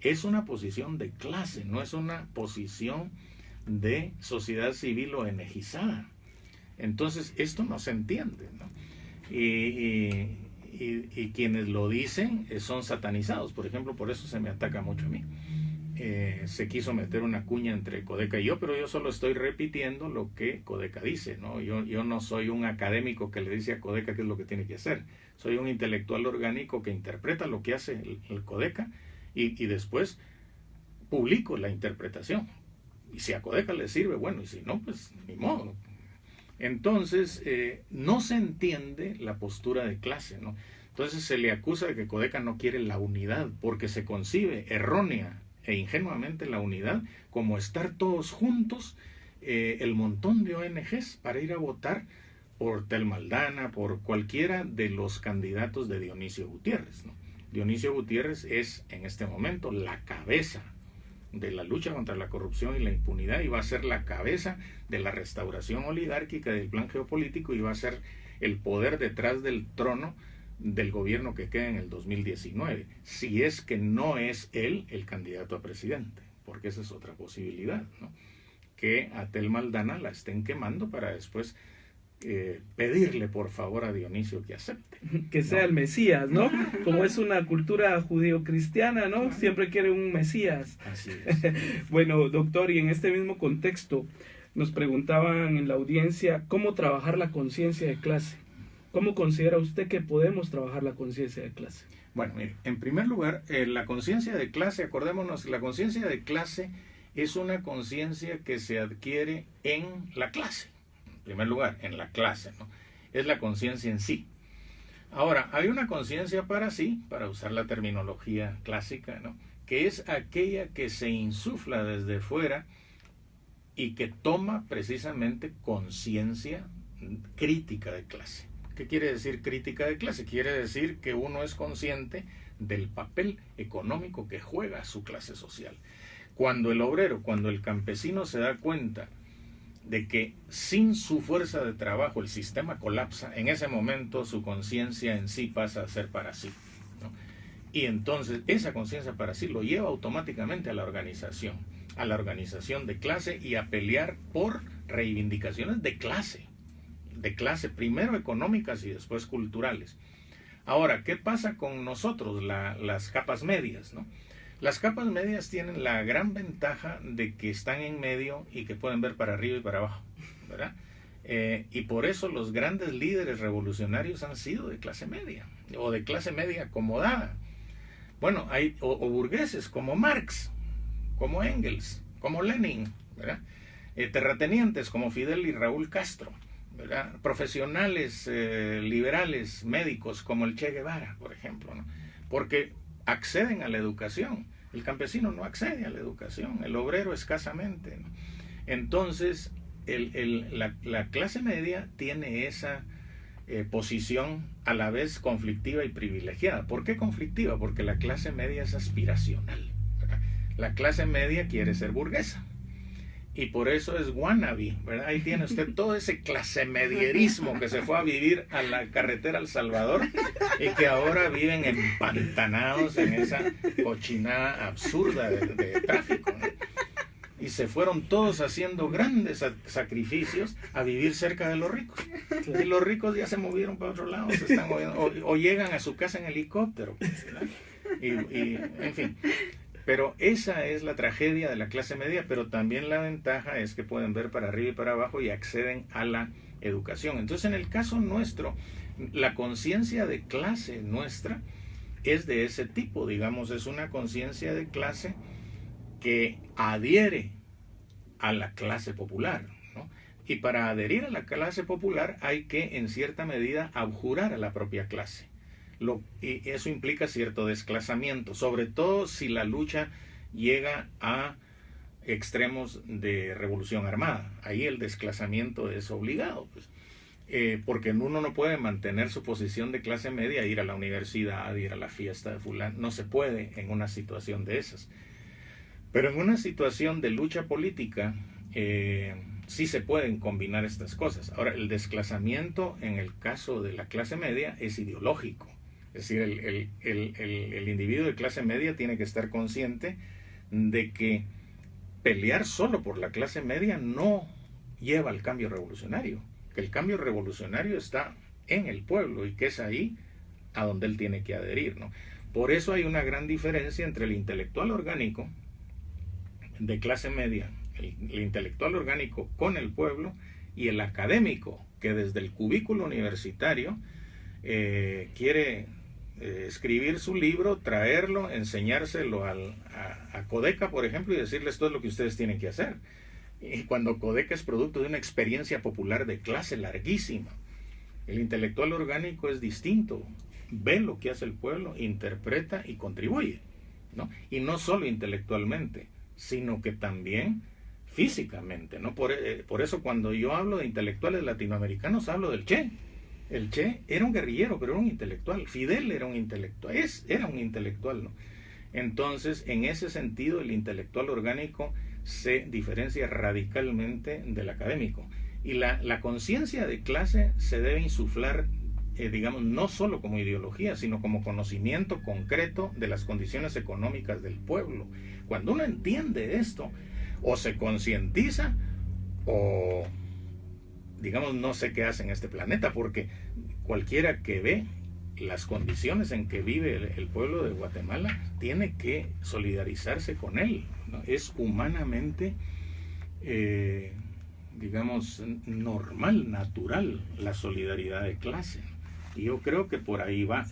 Es una posición de clase, no es una posición de sociedad civil ONGizada. Entonces, esto no se entiende, ¿no? Y quienes lo dicen son satanizados. Por ejemplo, por eso se me ataca mucho a mí. Se quiso meter una cuña entre Codeca y yo, pero yo solo estoy repitiendo lo que Codeca dice, ¿no? Yo no soy un académico que le dice a Codeca qué es lo que tiene que hacer. Soy un intelectual orgánico que interpreta lo que hace el Codeca y después publico la interpretación. Y si a Codeca le sirve, bueno, y si no, pues ni modo. Entonces, no se entiende la postura de clase, ¿no? Entonces se le acusa de que Codeca no quiere la unidad, porque se concibe errónea e ingenuamente la unidad como estar todos juntos, el montón de ONGs, para ir a votar por Tel Maldana, por cualquiera de los candidatos de Dionisio Gutiérrez, ¿no? Dionisio Gutiérrez es en este momento la cabeza de la lucha contra la corrupción y la impunidad, y va a ser la cabeza de la restauración oligárquica del plan geopolítico, y va a ser el poder detrás del trono del gobierno que queda en el 2019, si es que no es él el candidato a presidente, porque esa es otra posibilidad, ¿no? Que a Tel Maldana la estén quemando para después pedirle por favor a Dionisio que acepte. Que sea, ¿no?, el Mesías, ¿no? Como es una cultura judío-cristiana, ¿no? Siempre quiere un Mesías. Así es. Bueno, doctor, y en este mismo contexto nos preguntaban en la audiencia cómo trabajar la conciencia de clase. ¿Cómo considera usted que podemos trabajar la conciencia de clase? Bueno, mire, en primer lugar, la conciencia de clase, acordémonos, la conciencia de clase es una conciencia que se adquiere en la clase. En primer lugar, en la clase, ¿no? Es la conciencia en sí. Ahora, hay una conciencia para sí, para usar la terminología clásica, ¿no?, que es aquella que se insufla desde fuera y que toma precisamente conciencia crítica de clase. ¿Qué quiere decir crítica de clase? Quiere decir que uno es consciente del papel económico que juega su clase social. Cuando el obrero, cuando el campesino se da cuenta de que sin su fuerza de trabajo el sistema colapsa, en ese momento su conciencia en sí pasa a ser para sí, ¿no? Y entonces esa conciencia para sí lo lleva automáticamente a la organización de clase, y a pelear por reivindicaciones de clase, primero económicas y después culturales. Ahora, ¿qué pasa con nosotros, las capas medias, ¿no? Las capas medias tienen la gran ventaja de que están en medio y que pueden ver para arriba y para abajo, ¿verdad? Y por eso los grandes líderes revolucionarios han sido de clase media, o de clase media acomodada. Bueno, hay o burgueses como Marx, como Engels, como Lenin, ¿verdad? Terratenientes como Fidel y Raúl Castro, ¿verdad? Profesionales liberales, médicos como el Che Guevara, por ejemplo, ¿no? Porque acceden a la educación. El campesino no accede a la educación, el obrero escasamente, ¿no? Entonces, la clase media tiene esa posición a la vez conflictiva y privilegiada. ¿Por qué conflictiva? Porque la clase media es aspiracional, ¿verdad? La clase media quiere ser burguesa, y por eso es wannabe, ¿verdad? Ahí tiene usted todo ese clasemedierismo que se fue a vivir a la carretera El Salvador y que ahora viven empantanados en esa cochinada absurda de tráfico, ¿no? Y se fueron todos haciendo grandes sacrificios a vivir cerca de los ricos. Y los ricos ya se movieron para otro lado, se están moviendo, o llegan a su casa en helicóptero, ¿verdad? Y en fin. Pero esa es la tragedia de la clase media, pero también la ventaja es que pueden ver para arriba y para abajo y acceden a la educación. Entonces, en el caso nuestro, la conciencia de clase nuestra es de ese tipo, digamos, es una conciencia de clase que adhiere a la clase popular, ¿no? Y para adherir a la clase popular hay que, en cierta medida, abjurar a la propia clase. Y eso implica cierto desclasamiento, sobre todo si la lucha llega a extremos de revolución armada. Ahí el desclasamiento es obligado, pues. porque uno no puede mantener su posición de clase media, ir a la universidad, ir a la fiesta de fulano, no se puede en una situación de esas. Pero en una situación de lucha política, sí se pueden combinar estas cosas. Ahora, el desclasamiento en el caso de la clase media es ideológico. Es decir, el individuo de clase media tiene que estar consciente de que pelear solo por la clase media no lleva al cambio revolucionario, que el cambio revolucionario está en el pueblo y que es ahí a donde él tiene que adherir, ¿no? Por eso hay una gran diferencia entre el intelectual orgánico de clase media, el intelectual orgánico con el pueblo, y el académico que desde el cubículo universitario quiere escribir su libro, traerlo, enseñárselo a Codeca, por ejemplo, y decirle esto es lo que ustedes tienen que hacer. Y cuando Codeca es producto de una experiencia popular de clase larguísima, el intelectual orgánico es distinto, ve lo que hace el pueblo, interpreta y contribuye, ¿no? Y no solo intelectualmente, sino que también físicamente, ¿no? Por eso cuando yo hablo de intelectuales latinoamericanos hablo del Che. El Che era un guerrillero, pero era un intelectual. Fidel era un intelectual, era un intelectual, ¿no? Entonces, en ese sentido, el intelectual orgánico se diferencia radicalmente del académico. Y la conciencia de clase se debe insuflar, digamos, no solo como ideología, sino como conocimiento concreto de las condiciones económicas del pueblo. Cuando uno entiende esto, o se concientiza, o, digamos, no sé qué hace en este planeta, porque cualquiera que ve las condiciones en que vive el pueblo de Guatemala tiene que solidarizarse con él, ¿no? Es humanamente, digamos, normal, natural la solidaridad de clase. Y yo creo que por ahí va.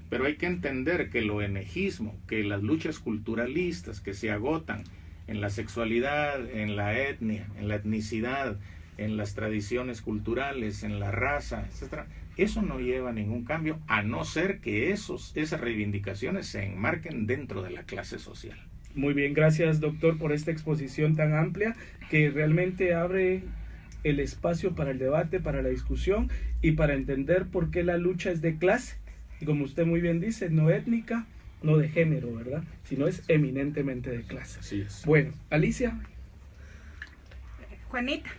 Pero hay que entender que el ONGismo, que las luchas culturalistas que se agotan en la sexualidad, en la etnia, en la etnicidad, en las tradiciones culturales, en la raza, etcétera, eso no lleva a ningún cambio, a no ser que esas reivindicaciones se enmarquen dentro de la clase social. Muy bien, gracias doctor por esta exposición tan amplia que realmente abre el espacio para el debate, para la discusión y para entender por qué la lucha es de clase. Y como usted muy bien dice, no étnica, no de género, ¿verdad? Sino es eminentemente de clase. Así es. Bueno, Alicia. Juanita.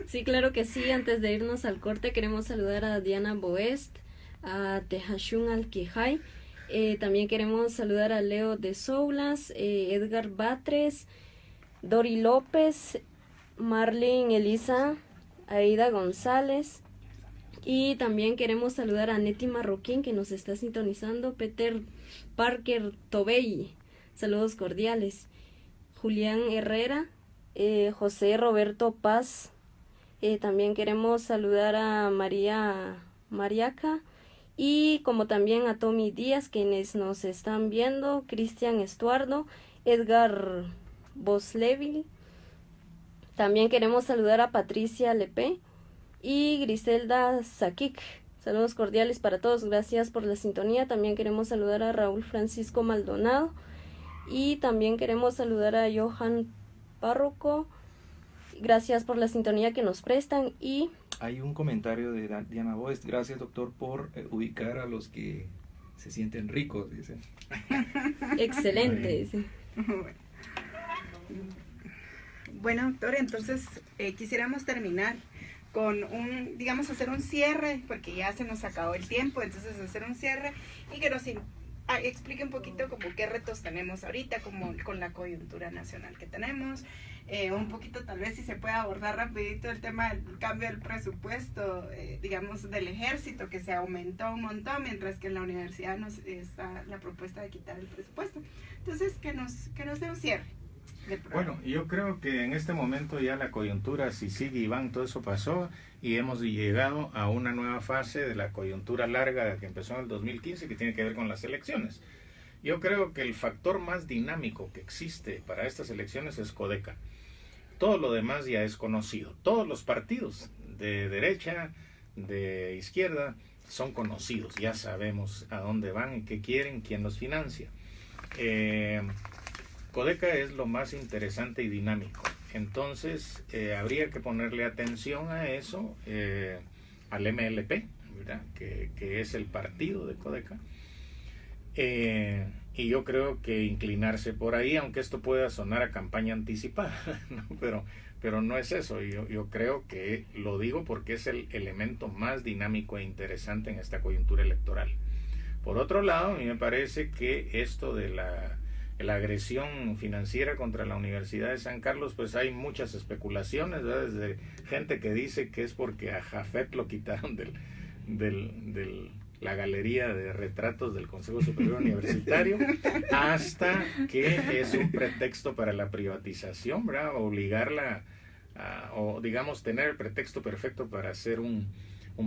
Sí, claro que sí. Antes de irnos al corte, queremos saludar a Diana Boest, a Tejashun Alquijay. También queremos saludar a Leo de Soulas, Edgar Batres, Dori López, Marlene Elisa, Aida González. Y también queremos saludar a Neti Marroquín, que nos está sintonizando, Peter Parker Tobey, saludos cordiales, Julián Herrera, José Roberto Paz, también queremos saludar a María Mariaca y como también a Tommy Díaz, quienes nos están viendo, Cristian Estuardo, Edgar Bosleville. También queremos saludar a Patricia Lepe y Griselda Sakik. Saludos cordiales para todos, gracias por la sintonía. También queremos saludar a Raúl Francisco Maldonado y también queremos saludar a Johan Párroco. Gracias por la sintonía que nos prestan. Y hay un comentario de Diana Boest. Gracias, doctor, por ubicar a los que se sienten ricos, dice. Excelente, dice. Bueno, doctor, entonces quisiéramos terminar con hacer un cierre, porque ya se nos acabó el tiempo, entonces hacer un cierre y que nos explique un poquito como qué retos tenemos ahorita, como con la coyuntura nacional que tenemos, un poquito tal vez si se puede abordar rapidito el tema del cambio del presupuesto, digamos, del ejército, que se aumentó un montón, mientras que en la universidad está la propuesta de quitar el presupuesto. Entonces, que nos dé un cierre. Bueno, yo creo que en este momento ya la coyuntura, si sigue Iván, todo eso pasó y hemos llegado a una nueva fase de la coyuntura larga que empezó en el 2015, que tiene que ver con las elecciones. Yo creo que el factor más dinámico que existe para estas elecciones es Codeca. Todo lo demás ya es conocido. Todos los partidos de derecha, de izquierda, son conocidos. Ya sabemos a dónde van y qué quieren, quién los financia. Codeca es lo más interesante y dinámico. Entonces, habría que ponerle atención a eso. al MLP, ¿verdad? Que es el partido de Codeca. Y yo creo que inclinarse por ahí, aunque esto pueda sonar a campaña anticipada, ¿no? Pero no es eso. Yo creo que lo digo porque es el elemento más dinámico e interesante en esta coyuntura electoral. Por otro lado, a mí me parece que esto de la agresión financiera contra la Universidad de San Carlos, pues hay muchas especulaciones, ¿verdad? Desde gente que dice que es porque a Jafet lo quitaron de la galería de retratos del Consejo Superior Universitario, hasta que es un pretexto para la privatización, ¿verdad? Obligarla o digamos tener el pretexto perfecto para hacer un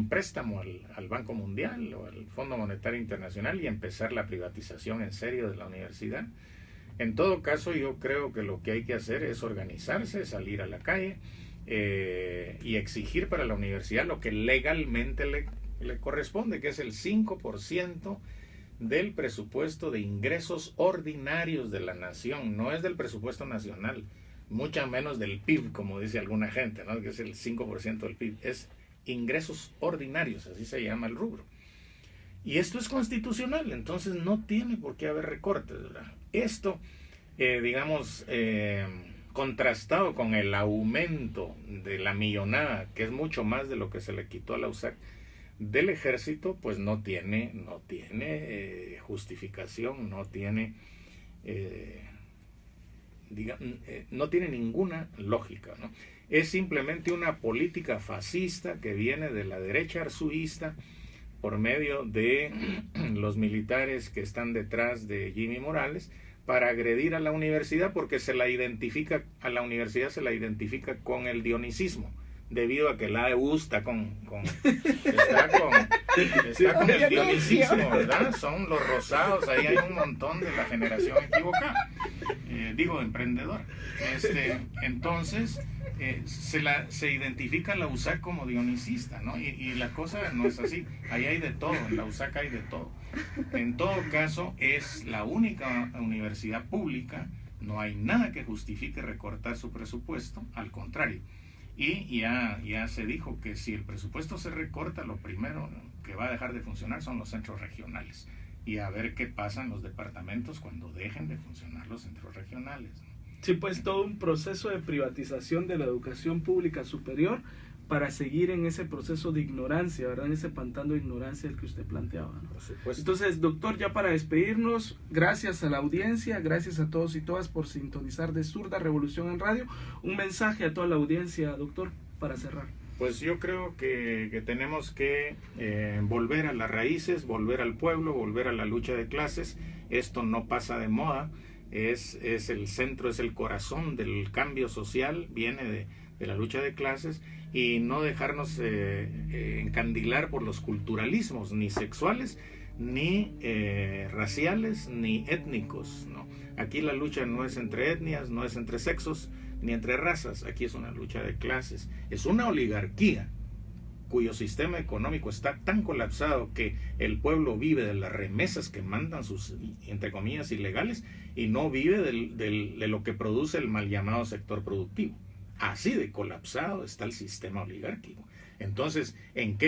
préstamo al Banco Mundial o al Fondo Monetario Internacional y empezar la privatización en serio de la universidad. En todo caso, yo creo que lo que hay que hacer es organizarse, salir a la calle y exigir para la universidad lo que legalmente le corresponde, que es el 5% del presupuesto de ingresos ordinarios de la nación. No es del presupuesto nacional, mucho menos del PIB, como dice alguna gente, ¿no? Que es el 5% del PIB. Es ingresos ordinarios, así se llama el rubro. Y esto es constitucional, entonces no tiene por qué haber recortes, ¿verdad? Esto, digamos, contrastado con el aumento de la millonada, que es mucho más de lo que se le quitó a la USAC del ejército, pues no tiene justificación, no tiene ninguna lógica, ¿no? Es simplemente una política fascista que viene de la derecha arzuísta por medio de los militares que están detrás de Jimmy Morales para agredir a la universidad, porque a la universidad se la identifica con el dionicismo, debido a que la AEU está con el dionicismo, ¿verdad? Son los rosados, ahí hay un montón de la generación equivocada, emprendedora. Entonces, se identifica la USAC como dionisista, ¿no? Y la cosa no es así, ahí hay de todo, en la USAC hay de todo. En todo caso, es la única universidad pública, no hay nada que justifique recortar su presupuesto, al contrario. Y ya se dijo que si el presupuesto se recorta, lo primero que va a dejar de funcionar son los centros regionales. Y a ver qué pasa en los departamentos cuando dejen de funcionar los centros regionales, ¿no? Sí, pues todo un proceso de privatización de la educación pública superior para seguir en ese proceso de ignorancia, ¿verdad? En ese pantano de ignorancia el que usted planteaba, ¿no? Por supuesto. Entonces, doctor, ya para despedirnos, gracias a la audiencia, gracias a todos y todas por sintonizar de Zurda Revolución en Radio. Un mensaje a toda la audiencia, doctor, para cerrar. Pues yo creo que tenemos que volver a las raíces, volver al pueblo, volver a la lucha de clases. Esto no pasa de moda, es el centro, es el corazón del cambio social, viene de la lucha de clases, y no dejarnos encandilar por los culturalismos, ni sexuales, ni raciales, ni étnicos, ¿no? Aquí la lucha no es entre etnias, no es entre sexos, ni entre razas, aquí es una lucha de clases, es una oligarquía cuyo sistema económico está tan colapsado que el pueblo vive de las remesas que mandan sus, entre comillas, ilegales, y no vive de lo que produce el mal llamado sector productivo. Así de colapsado está el sistema oligárquico. Entonces, ¿en qué